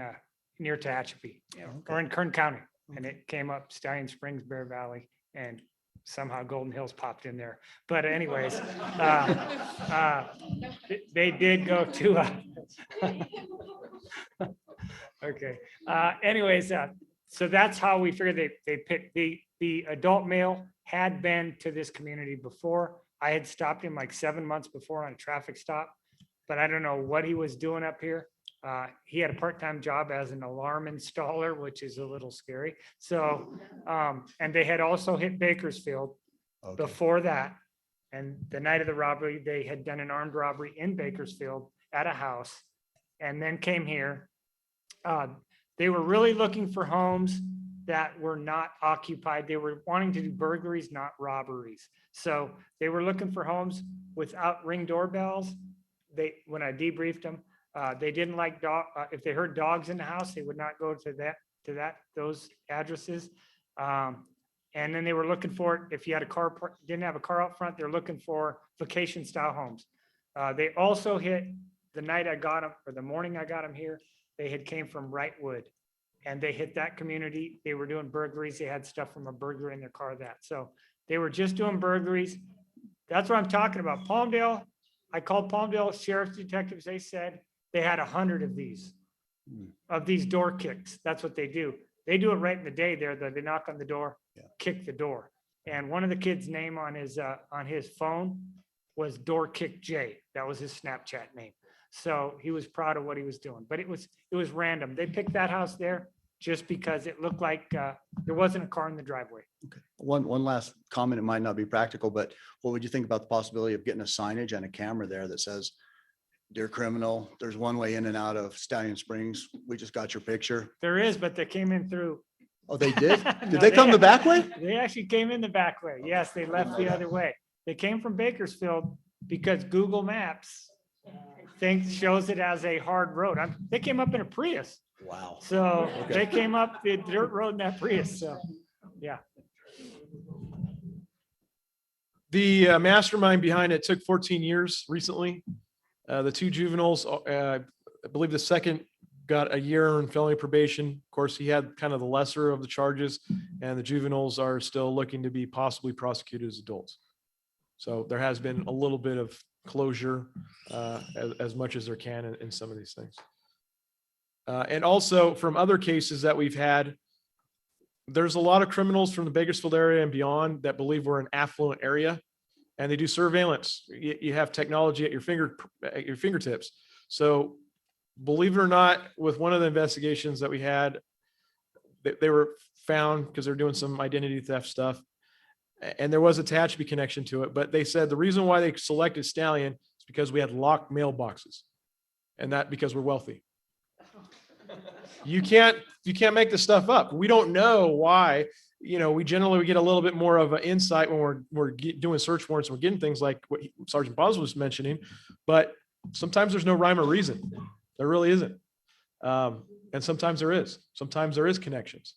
near Tehachapi or in Kern County. And it came up Stallion Springs, Bear Valley, and somehow Golden Hills popped in there. But anyways, they did go to okay. Anyways, so that's how we figured they picked the adult male had been to this community before. I had stopped him like 7 months before on a traffic stop, but I don't know what he was doing up here. He had a part-time job as an alarm installer, which is a little scary. So, and they had also hit Bakersfield before that. And the night of the robbery, they had done an armed robbery in Bakersfield at a house and then came here. They were really looking for homes that were not occupied. They were wanting to do burglaries, not robberies. So they were looking for homes without Ring doorbells. When I debriefed them, They didn't like if they heard dogs in the house, they would not go to those addresses. And then they were looking for it, if you had a car, didn't have a car out front, they're looking for vacation style homes. They also hit, the night I got them, or the morning I got them here, they had came from Wrightwood. And they hit that community. They were doing burglaries. They had stuff from a burglar in their car that. So they were just doing burglaries. That's what I'm talking about. Palmdale, I called Palmdale Sheriff's Detectives. They said they had 100 of these door kicks. That's what they do. They do it right in the day there. They knock on the door, kick the door. And one of the kids' name on his phone was Door Kick J. That was his Snapchat name. So he was proud of what he was doing, but it was random. They picked that house there just because it looked like there wasn't a car in the driveway. One last comment, it might not be practical, but what would you think about the possibility of getting a signage and a camera there that says, "Dear criminal, there's one way in and out of Stallion Springs. We just got your picture." There is, but they came in through. Oh, they did? No, Did they come the back way? They actually came in the back way. Yes, they left the other way. They came from Bakersfield because Google Maps shows it as a hard road. They came up in a Prius. Wow. So Okay. they came up the dirt road in that Prius. So, yeah. The mastermind behind it took 14 years recently. The two juveniles, I believe the second got a year in felony probation. Of course, he had kind of the lesser of the charges, and the juveniles are still looking to be possibly prosecuted as adults. So there has been a little bit of closure as much as there can in some of these things. And also from other cases that we've had, there's a lot of criminals from the Bakersfield area and beyond that believe we're an affluent area, and they do surveillance. You have technology at your fingertips. So believe it or not, with one of the investigations that we had, they were found because they're doing some identity theft stuff, and there was a Tehachapi connection to it. But they said the reason why they selected Stallion is because we had locked mailboxes, and that because we're wealthy. You can't make this stuff up. We don't know why. We generally get a little bit more of an insight when we're doing search warrants. We're getting things like what Sergeant Bonds was mentioning, but sometimes there's no rhyme or reason. There really isn't. And sometimes there is. Sometimes there is connections.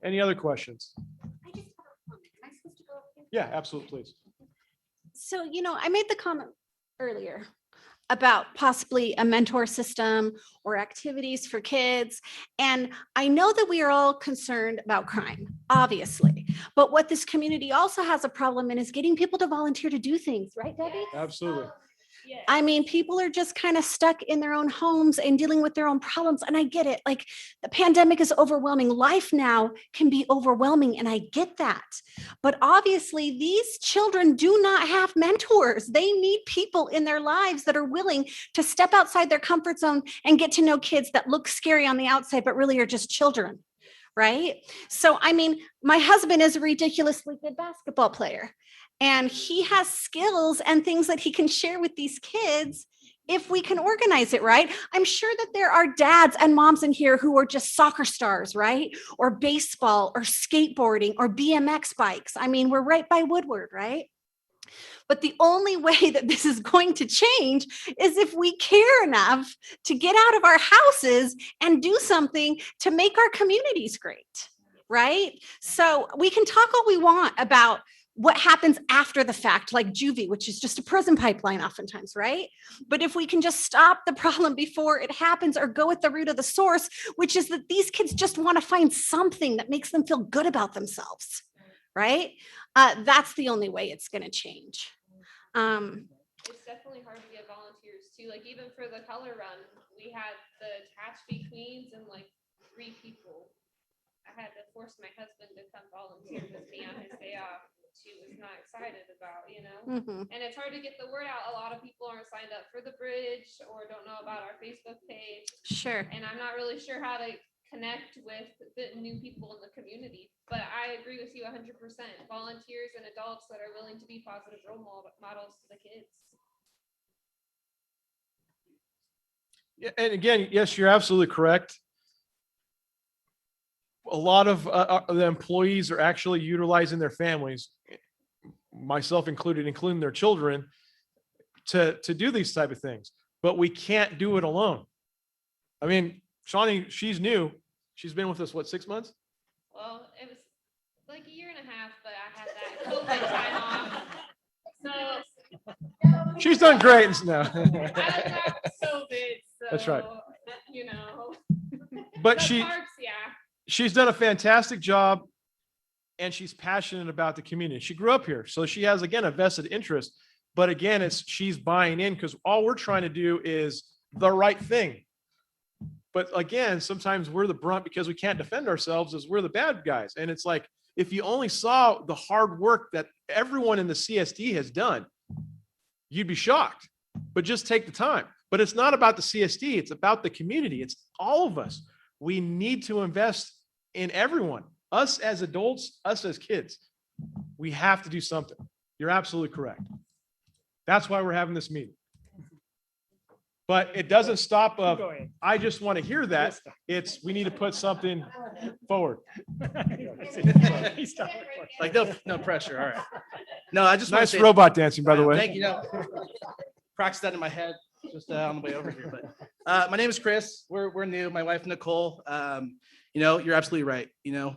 Any other questions? I just have a comment. Am I supposed to go up here? Yeah, absolutely, please. So, I made the comment earlier about possibly a mentor system or activities for kids. And I know that we are all concerned about crime, obviously. But what this community also has a problem in is getting people to volunteer to do things, right, Debbie? Absolutely. I mean, people are just kind of stuck in their own homes and dealing with their own problems. And I get it. Like, the pandemic is overwhelming. Life now can be overwhelming. And I get that. But obviously, these children do not have mentors. They need people in their lives that are willing to step outside their comfort zone and get to know kids that look scary on the outside, but really are just children. Right? So, I mean, my husband is a ridiculously good basketball player. And he has skills and things that he can share with these kids if we can organize it right. I'm sure that there are dads and moms in here who are just soccer stars, right? Or baseball or skateboarding or BMX bikes. I mean, we're right by Woodward, right? But the only way that this is going to change is if we care enough to get out of our houses and do something to make our communities great, right? So we can talk all we want about what happens after the fact, like juvie, which is just a prison pipeline oftentimes, right? But if we can just stop the problem before it happens or go at the root of the source, which is that these kids just want to find something that makes them feel good about themselves, right? That's the only way it's going to change. It's definitely hard to get volunteers too. Like, even for the color run, we had the Tehachapi Queens and like 3 people. I had to force my husband to come volunteer with me on his day off. She was not excited about, and it's hard to get the word out. A lot of people aren't signed up for the bridge or don't know about our Facebook page. Sure. And I'm not really sure how to connect with the new people in the community, but I agree with you 100%. Volunteers and adults that are willing to be positive role models to the kids. Yeah, and again, yes, you're absolutely correct. A lot of the employees are actually utilizing their families. myself included, including their children, to do these type of things. But we can't do it alone. I mean, Shawnee, she's new. She's been with us, what, 6 months? Well, it was like a year and a half, but I had that COVID time off. So She's done great. No. I was out with COVID, so. That's right. You know. But Parks, yeah. she's done a fantastic job, and she's passionate about the community. She grew up here, so she has, again, a vested interest. But again, she's buying in because all we're trying to do is the right thing. But again, sometimes we're the brunt because we can't defend ourselves as we're the bad guys. And it's like, if you only saw the hard work that everyone in the CSD has done, you'd be shocked. But just take the time. But it's not about the CSD. It's about the community. It's all of us. We need to invest in everyone, us as adults, us as kids. We have to do something. You're absolutely correct. That's why we're having this meeting. But it doesn't stop of, Go ahead. I just want to hear that. We need to put something forward. Like, no pressure. All right. No, I just want to Nice say. robot dancing, by the way. Thank you. No, practice that in my head just on the way over here. But my name is Chris. We're new. My wife Nicole. You're absolutely right.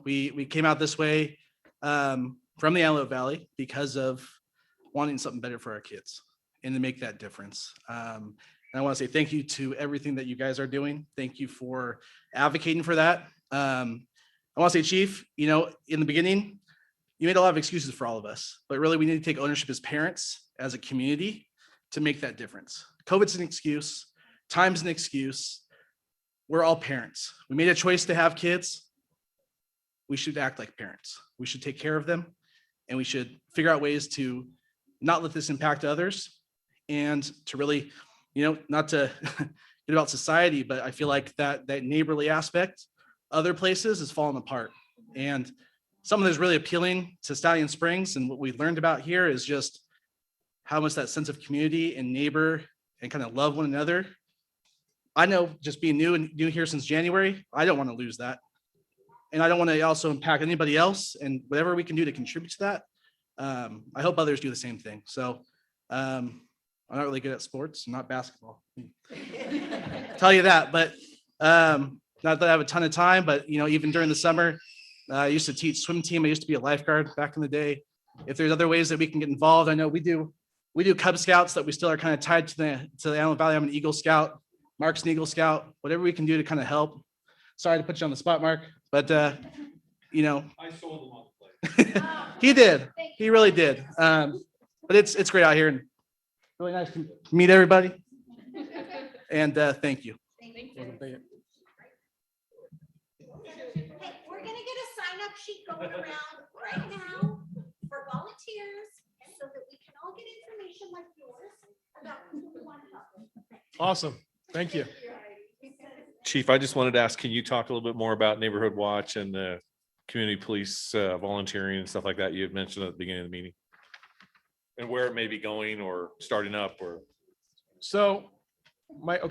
We came out this way from the Antelope Valley because of wanting something better for our kids and to make that difference. And I want to say thank you to everything that you guys are doing. Thank you for advocating for that. I want to say, Chief, in the beginning, you made a lot of excuses for all of us, but really we need to take ownership as parents, as a community, to make that difference. COVID's an excuse. Time's an excuse. We're all parents. We made a choice to have kids. We should act like parents. We should take care of them, and we should figure out ways to not let this impact others, and to really, not to get about society, but I feel like that neighborly aspect, other places is falling apart. And something that's really appealing to Stallion Springs and what we learned about here is just how much that sense of community and neighbor and kind of love one another. I know, just being new here since January, I don't want to lose that. And I don't want to also impact anybody else, and whatever we can do to contribute to that. I hope others do the same thing. So I'm not really good at sports, not basketball. Tell you that, but not that I have a ton of time, but even during the summer, I used to teach swim team. I used to be a lifeguard back in the day. If there's other ways that we can get involved, I know we do Cub Scouts that we still are kind of tied to the Antelope Valley. I'm an Eagle Scout. Mark's an Eagle Scout. Whatever we can do to kind of help. Sorry to put you on the spot, Mark, but I sold them on the plate. he did. He really did. But it's great out here and really nice to meet everybody. And thank you. Hey, we're gonna get a sign-up sheet going around right now for volunteers so that we can all get information like yours about who we want to help. Awesome. Thank you. Chief, I just wanted to ask, can you talk a little bit more about Neighborhood Watch and the community police volunteering and stuff like that you had mentioned at the beginning of the meeting? And where it may be going or starting up or. So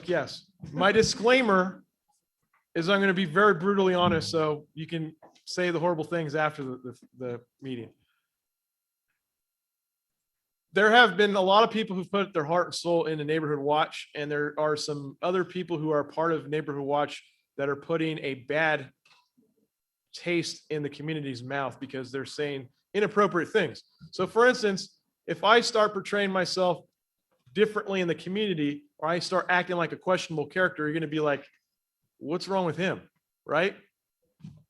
yes, my disclaimer is I'm going to be very brutally honest, so you can say the horrible things after the meeting. There have been a lot of people who've put their heart and soul into Neighborhood Watch, and there are some other people who are part of Neighborhood Watch that are putting a bad taste in the community's mouth because they're saying inappropriate things. So for instance, if I start portraying myself differently in the community, or I start acting like a questionable character, you're going to be like, what's wrong with him? Right?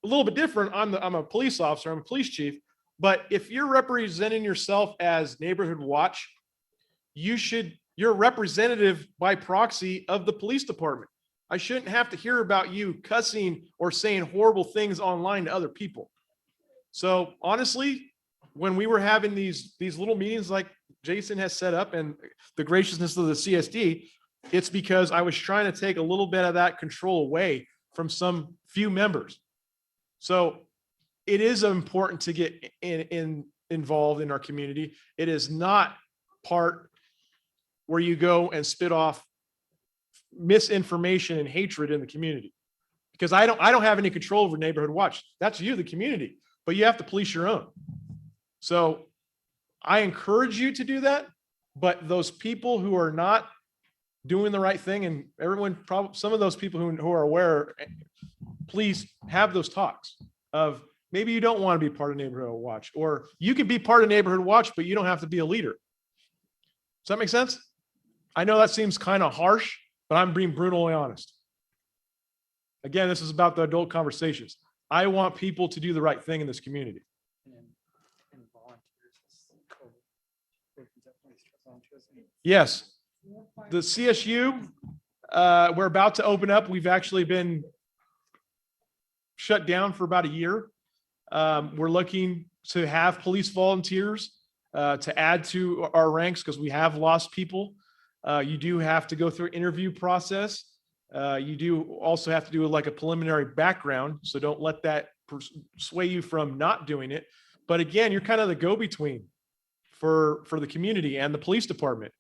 A little bit different. I'm a police officer. I'm a police chief. But if you're representing yourself as Neighborhood Watch, you're representative by proxy of the police department. I shouldn't have to hear about you cussing or saying horrible things online to other people. So honestly, when we were having these little meetings like Jason has set up and the graciousness of the CSD, it's because I was trying to take a little bit of that control away from some few members. So it is important to get involved in our community. It is not part where you go and spit off misinformation and hatred in the community, because I don't have any control over Neighborhood Watch. That's you, the community, but you have to police your own. So I encourage you to do that, but those people who are not doing the right thing, and everyone, probably some of those people who are aware, please have those talks of maybe you don't want to be part of Neighborhood Watch, or you can be part of Neighborhood Watch, but you don't have to be a leader. Does that make sense? I know that seems kind of harsh, but I'm being brutally honest. Again, this is about the adult conversations. I want people to do the right thing in this community. Yes, the CSU, we're about to open up. We've actually been shut down for about a year. We're looking to have police volunteers to add to our ranks because we have lost people. You do have to go through an interview process. You do also have to do like a preliminary background, so don't let that sway you from not doing it. But again, you're kind of the go-between for the community and the police department.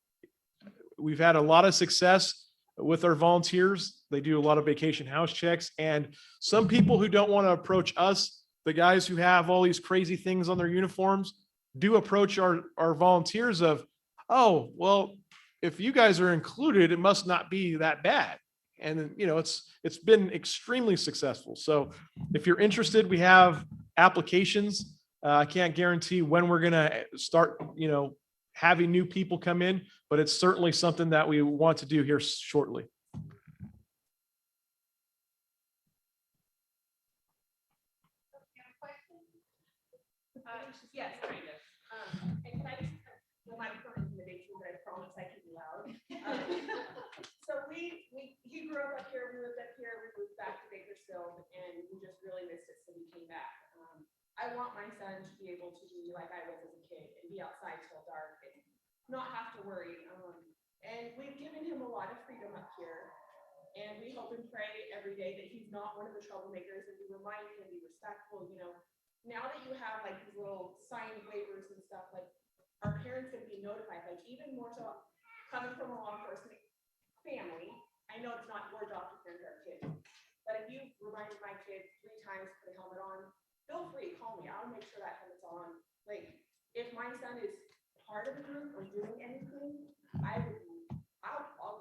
We've had a lot of success with our volunteers. They do a lot of vacation house checks, and some people who don't want to approach us, the guys who have all these crazy things on their uniforms, do approach our volunteers of, oh, well, if you guys are included, it must not be that bad. And you know, it's been extremely successful. So if you're interested, we have applications. I can't guarantee when we're gonna start, you know, having new people come in, but it's certainly something that we want to do here shortly. Yes, kind of. And can I just, well, my current intimidation, but I promise I can be loud. So he grew up here, we lived up here, we moved back to Bakersfield, and we just really missed it, so we came back. I want my son to be able to be like I was as a kid and be outside till dark and not have to worry. And we've given him a lot of freedom up here. And we hope and pray every day that he's not one of the troublemakers, and we remind him to be respectful, you know. Now that you have like these little signed waivers and stuff, like our parents can be notified, like even more so coming from a law enforcement family. I know it's not your job to parent our kids, but if you reminded my kids 3 times to put a helmet on, feel free, call me. I'll make sure that helmet's on. Like if my son is part of the group or doing anything, I'll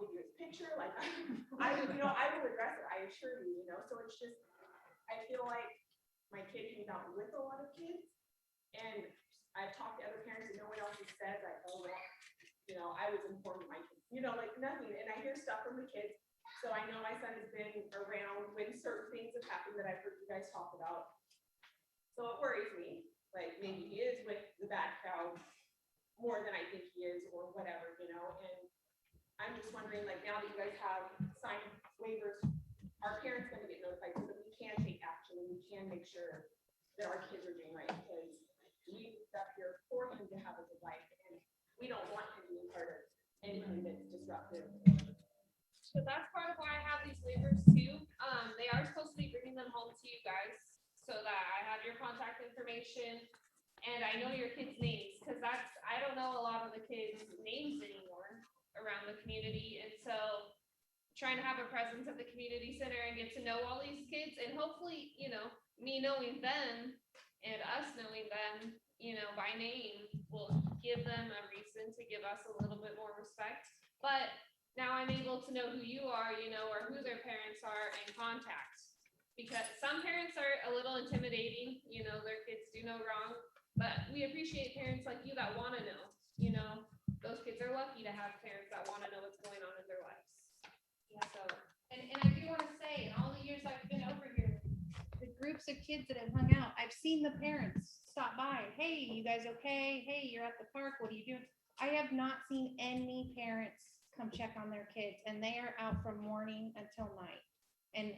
give you his picture. Like I will address it. I assure you, you know. So it's just, I feel like my kid hangs out with a lot of kids, and I've talked to other parents and no one else has said like, oh, well, you know, I was informed of my kids, you know, like nothing. And I hear stuff from the kids. So I know my son has been around when certain things have happened that I've heard you guys talk about. So it worries me. Like maybe he is with the bad crowd more than I think he is, or whatever, you know. And I'm just wondering, like now that you guys have signed waivers, our parents going to get notified so that we can take action and we can make sure that our kids are doing right, because we moved up here for him to have a good life, and we don't want him being part of anything that's disruptive. So that's part of why I have these waivers too. They are supposed to be bringing them home to you guys so that I have your contact information and I know your kids' names, because I don't know a lot of the kids' names anymore around the community. And so trying to have a presence at the community center and get to know all these kids, and hopefully, you know, me knowing them and us knowing them, you know, by name will give them a reason to give us a little bit more respect. But now I'm able to know who you are, you know, or who their parents are and contact. Because some parents are a little intimidating, you know, their kids do no wrong, but we appreciate parents like you that want to know, you know, those kids are lucky to have parents that want to know what's going on in their lives. So, And I do want to say, in all the years I've been over here, the groups of kids that have hung out, I've seen the parents stop by. Hey, you guys okay? Hey, you're at the park. What are you doing? I have not seen any parents come check on their kids, and they are out from morning until night. And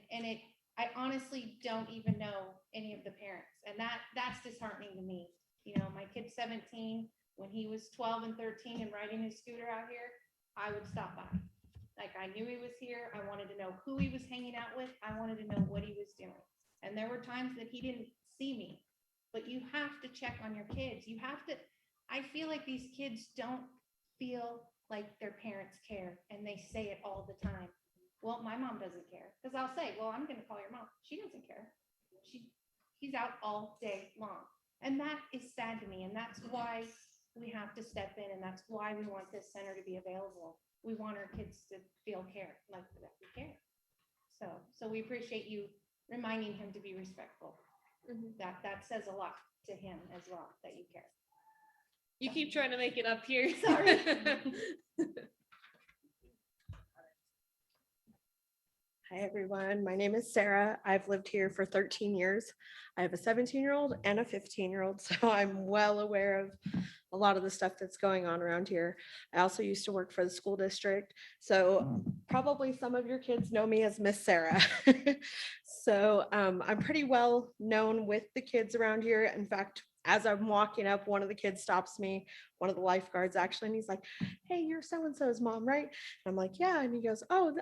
I honestly don't even know any of the parents, and that's disheartening to me. You know, my kid's 17. When he was 12 and 13 and riding his scooter out here, I would stop by. Like I knew he was here. I wanted to know who he was hanging out with. I wanted to know what he was doing. And there were times that he didn't see me, but you have to check on your kids. You have to, I feel like these kids don't feel like their parents care, and they say it all the time. Well, my mom doesn't care, because I'll say, well, I'm going to call your mom. She doesn't care. He's out all day long. And that is sad to me. And that's why we have to step in, and that's why we want this center to be available. We want our kids to feel care, like that we care. So we appreciate you reminding him to be respectful. That says a lot to him as well, that you care. You keep trying to make it up here. Sorry. Hi, everyone. My name is Sarah. I've lived here for 13 years. I have a 17-year-old and a 15-year-old, so I'm well aware of a lot of the stuff that's going on around here. I also used to work for the school district, so probably some of your kids know me as Miss Sarah. So I'm pretty well known with the kids around here. In fact, as I'm walking up, one of the kids stops me, one of the lifeguards actually, and he's like, "Hey, you're so-and-so's mom, right?" And I'm like, "Yeah." And he goes, "Oh,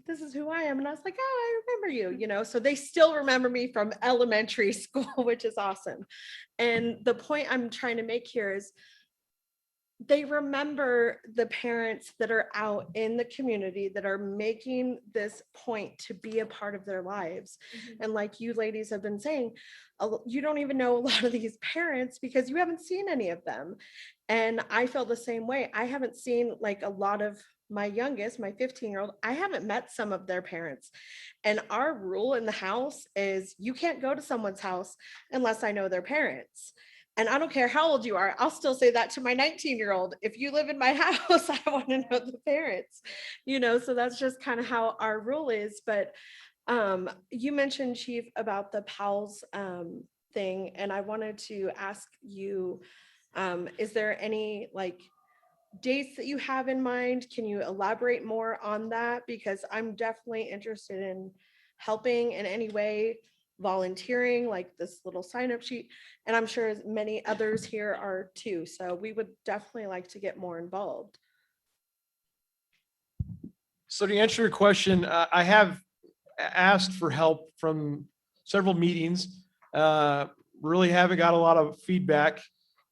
this is who I am." And I was like, "Oh, I remember you." So they still remember me from elementary school, which is awesome. And the point I'm trying to make here is they remember the parents that are out in the community that are making this point to be a part of their lives. And like you ladies have been saying, you don't even know a lot of these parents because you haven't seen any of them. And I feel the same way. I haven't seen like a lot of my youngest, my 15-year-old, I haven't met some of their parents. And our rule in the house is you can't go to someone's house unless I know their parents. And I don't care how old you are, I'll still say that to my 19-year-old. If you live in my house, I want to know the parents, so that's just kind of how our rule is. But you mentioned, Chief, about the PALS thing, and I wanted to ask you, is there any like dates that you have in mind? Can you elaborate more on that? Because I'm definitely interested in helping in any way, volunteering, like this little sign up sheet. And I'm sure many others here are too. So we would definitely like to get more involved. So to answer your question, I have asked for help from several meetings. Really haven't got a lot of feedback.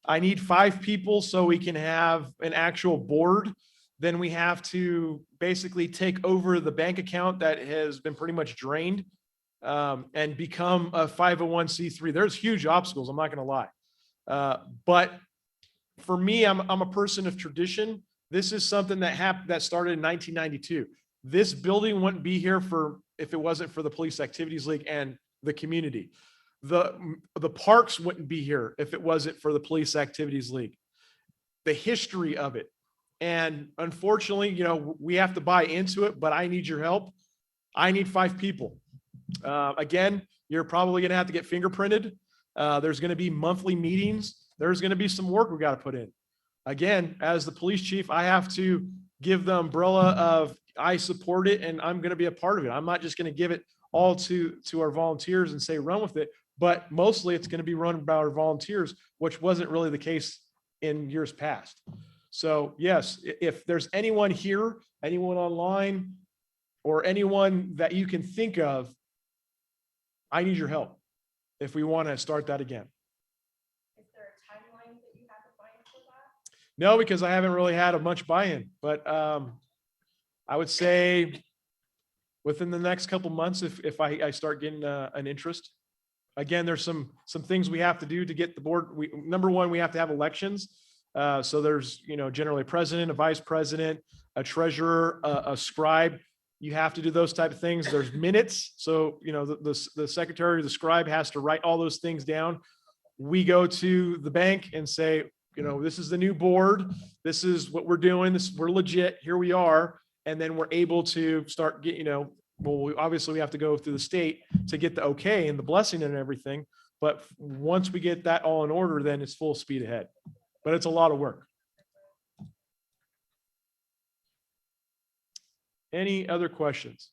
I need 5 people so we can have an actual board. Then we have to basically take over the bank account that has been pretty much drained, and become a 501c3. There's huge obstacles, I'm not going to lie. But for me, I'm a person of tradition. This is something that started in 1992. This building wouldn't be here if it wasn't for the Police Activities League and the community. The parks wouldn't be here if it wasn't for the Police Activities League. The history of it. And unfortunately, we have to buy into it, but I need your help. I need 5 people. Again, you're probably going to have to get fingerprinted. There's going to be monthly meetings. There's going to be some work we got to put in. Again, as the police chief, I have to give the umbrella of I support it and I'm going to be a part of it. I'm not just going to give it all to our volunteers and say run with it, but mostly it's going to be run by our volunteers, which wasn't really the case in years past. So yes, if there's anyone here, anyone online, or anyone that you can think of, I need your help if we want to start that again. Is there a timeline that you have in mind for that? No, because I haven't really had a much buy-in, but I would say within the next couple months, if I start getting an interest. Again, there's some things we have to do to get the board. Number one, we have to have elections. So there's, generally a president, a vice president, a treasurer, a scribe. You have to do those type of things. There's minutes. So, the secretary or the scribe has to write all those things down. We go to the bank and say, this is the new board. This is what we're doing. We're legit. Here we are. And then we're able to start getting, obviously we have to go through the state to get the okay and the blessing and everything. But once we get that all in order, then it's full speed ahead. But it's a lot of work. Any other questions?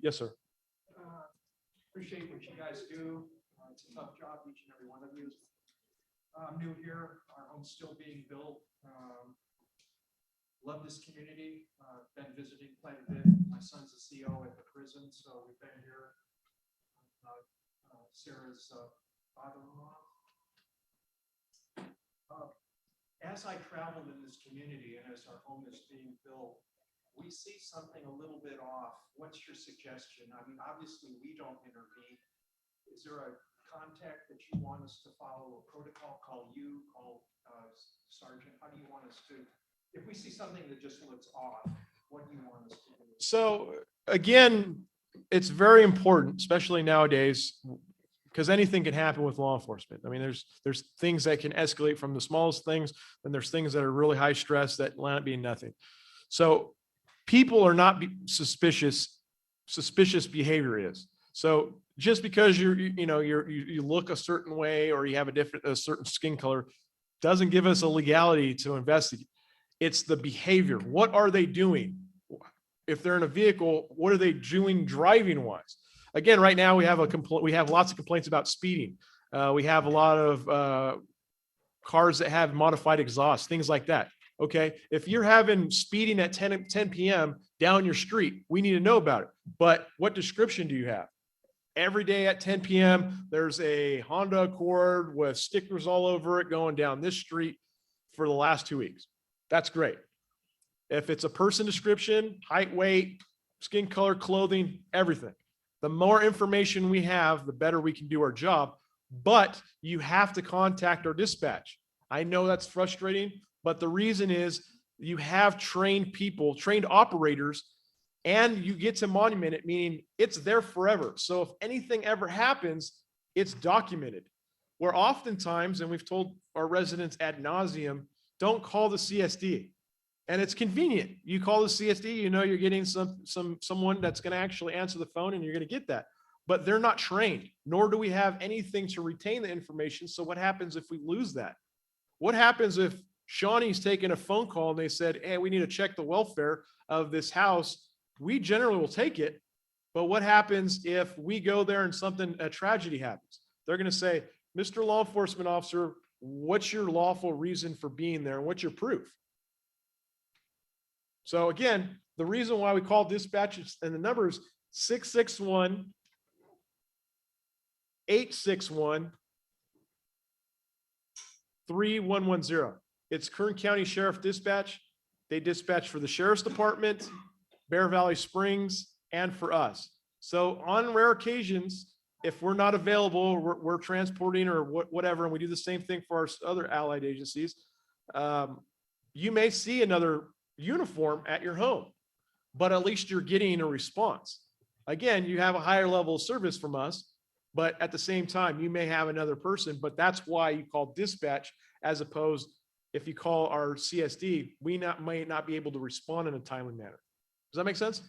Yes, sir. Appreciate what you guys do. It's a tough job, each and every one of you. I'm new here. Our home's still being built. Love this community. Been visiting quite a bit. My son's a CO at the prison, so we've been here. Sarah's father-in-law. As I traveled in this community and as our home is being built, we see something a little bit off. What's your suggestion? I mean, obviously we don't intervene. Is there a contact that you want us to follow, a protocol, call you, call Sergeant? How do you want us to, if we see something that just looks off, what do you want us to do? So again, it's very important, especially nowadays, because anything can happen with law enforcement. I mean, there's things that can escalate from the smallest things, and there's things that are really high stress that land up being nothing. So people are not suspicious. Suspicious behavior is. So just because you look a certain way or you have a certain skin color doesn't give us a legality to investigate. It's the behavior. What are they doing? If they're in a vehicle, what are they doing driving wise? Again, right now we have lots of complaints about speeding. We have a lot of cars that have modified exhaust, things like that. Okay, if you're having speeding at 10 p.m. down your street, we need to know about it. But what description do you have? Every day at 10 p.m., there's a Honda Accord with stickers all over it going down this street for the last 2 weeks. That's great. If it's a person description, height, weight, skin color, clothing, everything, the more information we have, the better we can do our job. But you have to contact our dispatch. I know that's frustrating, but the reason is you have trained people, trained operators, and you get to monument it, meaning it's there forever. So if anything ever happens, it's documented. Where oftentimes, and we've told our residents ad nauseum, don't call the CSD. And it's convenient. You call the CSD, you know you're getting someone that's going to actually answer the phone, and you're going to get that. But they're not trained, nor do we have anything to retain the information. So what happens if we lose that? What happens if Shawnee's taking a phone call and they said, hey, we need to check the welfare of this house? We generally will take it. But what happens if we go there and a tragedy happens? They're going to say, Mr. Law Enforcement Officer, what's your lawful reason for being there? And what's your proof? So again, the reason why we call dispatch, and the number is 661-861-3110. It's Kern County Sheriff Dispatch. They dispatch for the Sheriff's Department, Bear Valley Springs, and for us. So on rare occasions, if we're not available, we're transporting or whatever, and we do the same thing for our other allied agencies, you may see another uniform at your home, but at least you're getting a response. Again, you have a higher level of service from us, but at the same time, you may have another person, but that's why you call dispatch, as opposed if you call our CSD, we might not be able to respond in a timely manner. Does that make sense?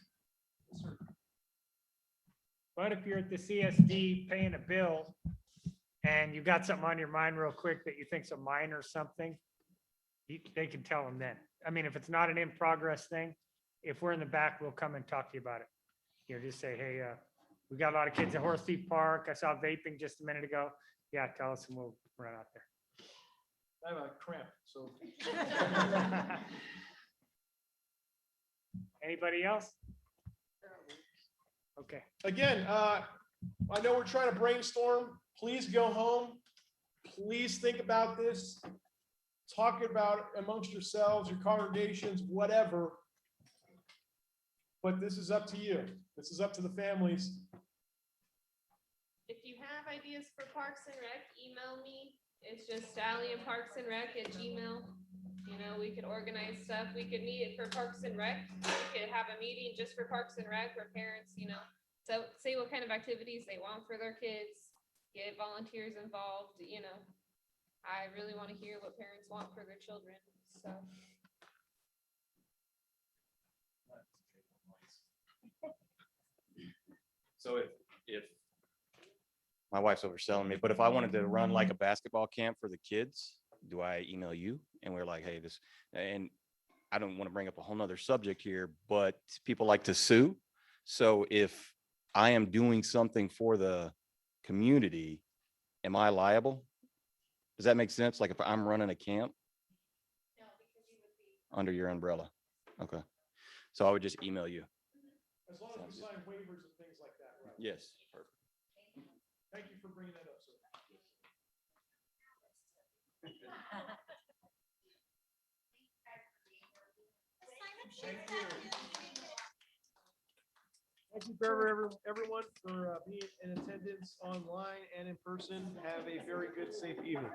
But if you're at the CSD paying a bill and you've got something on your mind real quick that you think's a minor or something, they can tell them then. I mean, if it's not an in progress thing, if we're in the back, we'll come and talk to you about it. You know, just say, hey, we got a lot of kids at Horse Thief Park. I saw vaping just a minute ago. Yeah, tell us and we'll run out there. I have a cramp, so. Anybody else? Okay. Again, I know we're trying to brainstorm. Please go home. Please think about this. Talk about it amongst yourselves, your congregations, whatever. But this is up to you. This is up to the families. If you have ideas for Parks and Rec, email me. It's just stallionparksandrec@gmail. You know, we could organize stuff. We could meet it for Parks and Rec. We could have a meeting just for Parks and Rec where parents, you know, so say what kind of activities they want for their kids, get volunteers involved, you know. I really want to hear what parents want for their children, so. So if my wife's overselling me, but if I wanted to run like a basketball camp for the kids, do I email you? And we're like, hey, this, and I don't want to bring up a whole nother subject here, but people like to sue. So if I am doing something for the community, am I liable? Does that make sense? Like if I'm running a camp under your umbrella? Okay. So I would just email you. As long as we sign waivers and things like that, right? Yes. Perfect. Thank you for bringing that up, sir. Thank you for everyone for being in attendance online and in person. Have a very good, safe evening.